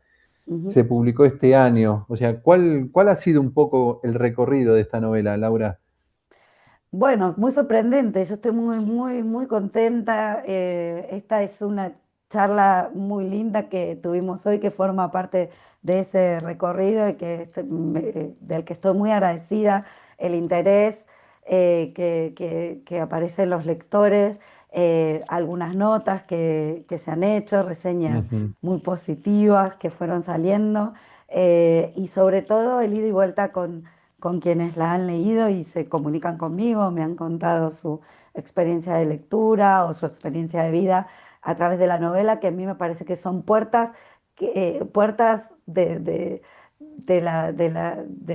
Ujú. se publicó este año. O sea, ¿cuál ha sido un poco el recorrido de esta novela, Laura? Bueno, muy sorprendente. Yo estoy muy contenta. Esta es una charla muy linda que tuvimos hoy, que forma parte de ese recorrido y del que estoy muy agradecida. El interés que aparece en los lectores, algunas notas que se han hecho, reseñas Ujú, muy positivas que fueron saliendo, y sobre todo el ida y vuelta con quienes la han leído y se comunican conmigo, me han contado su experiencia de lectura o su experiencia de vida a través de la novela, que a mí me parece que son puertas de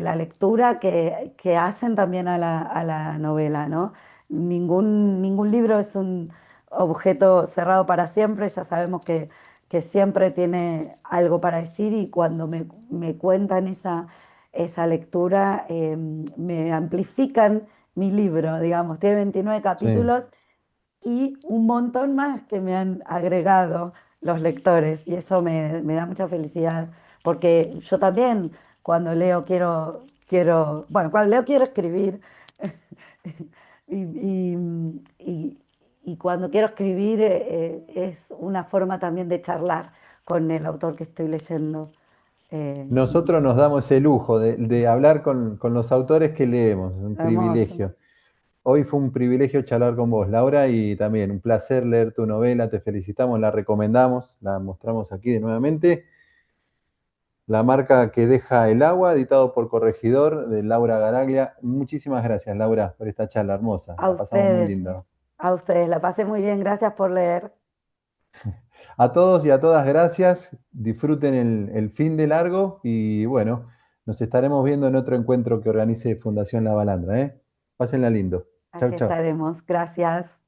la lectura que hacen también a la novela, ¿no? Ningún libro es un objeto cerrado para siempre, ya sabemos que siempre tiene algo para decir y cuando me cuentan esa lectura, me amplifican mi libro, digamos. Tiene 29 Sí. capítulos y un montón más que me han agregado los lectores y eso me da mucha felicidad porque yo también cuando leo bueno, cuando leo quiero escribir y, y- y cuando quiero escribir es una forma también de charlar con el autor que estoy leyendo. Nosotros nos damos el lujo de hablar con los autores que leemos, es un Hermoso. privilegio. Hoy fue un privilegio charlar con vos, Laura, y también un placer leer tu novela, te felicitamos, la recomendamos, la mostramos aquí de nuevamente. La marca que deja el agua, editado por Corregidor, de Laura Garaglia. Muchísimas gracias, Laura, por esta charla hermosa, A la pasamos muy ustedes, lindo. a ustedes, la pasé muy bien, gracias por leer. A todos y a todas, gracias, disfruten el fin de largo y bueno, nos estaremos viendo en otro encuentro que organice Fundación La Balandra, ¿eh? Pásenla lindo. Chau, Allí chau. estaremos, gracias.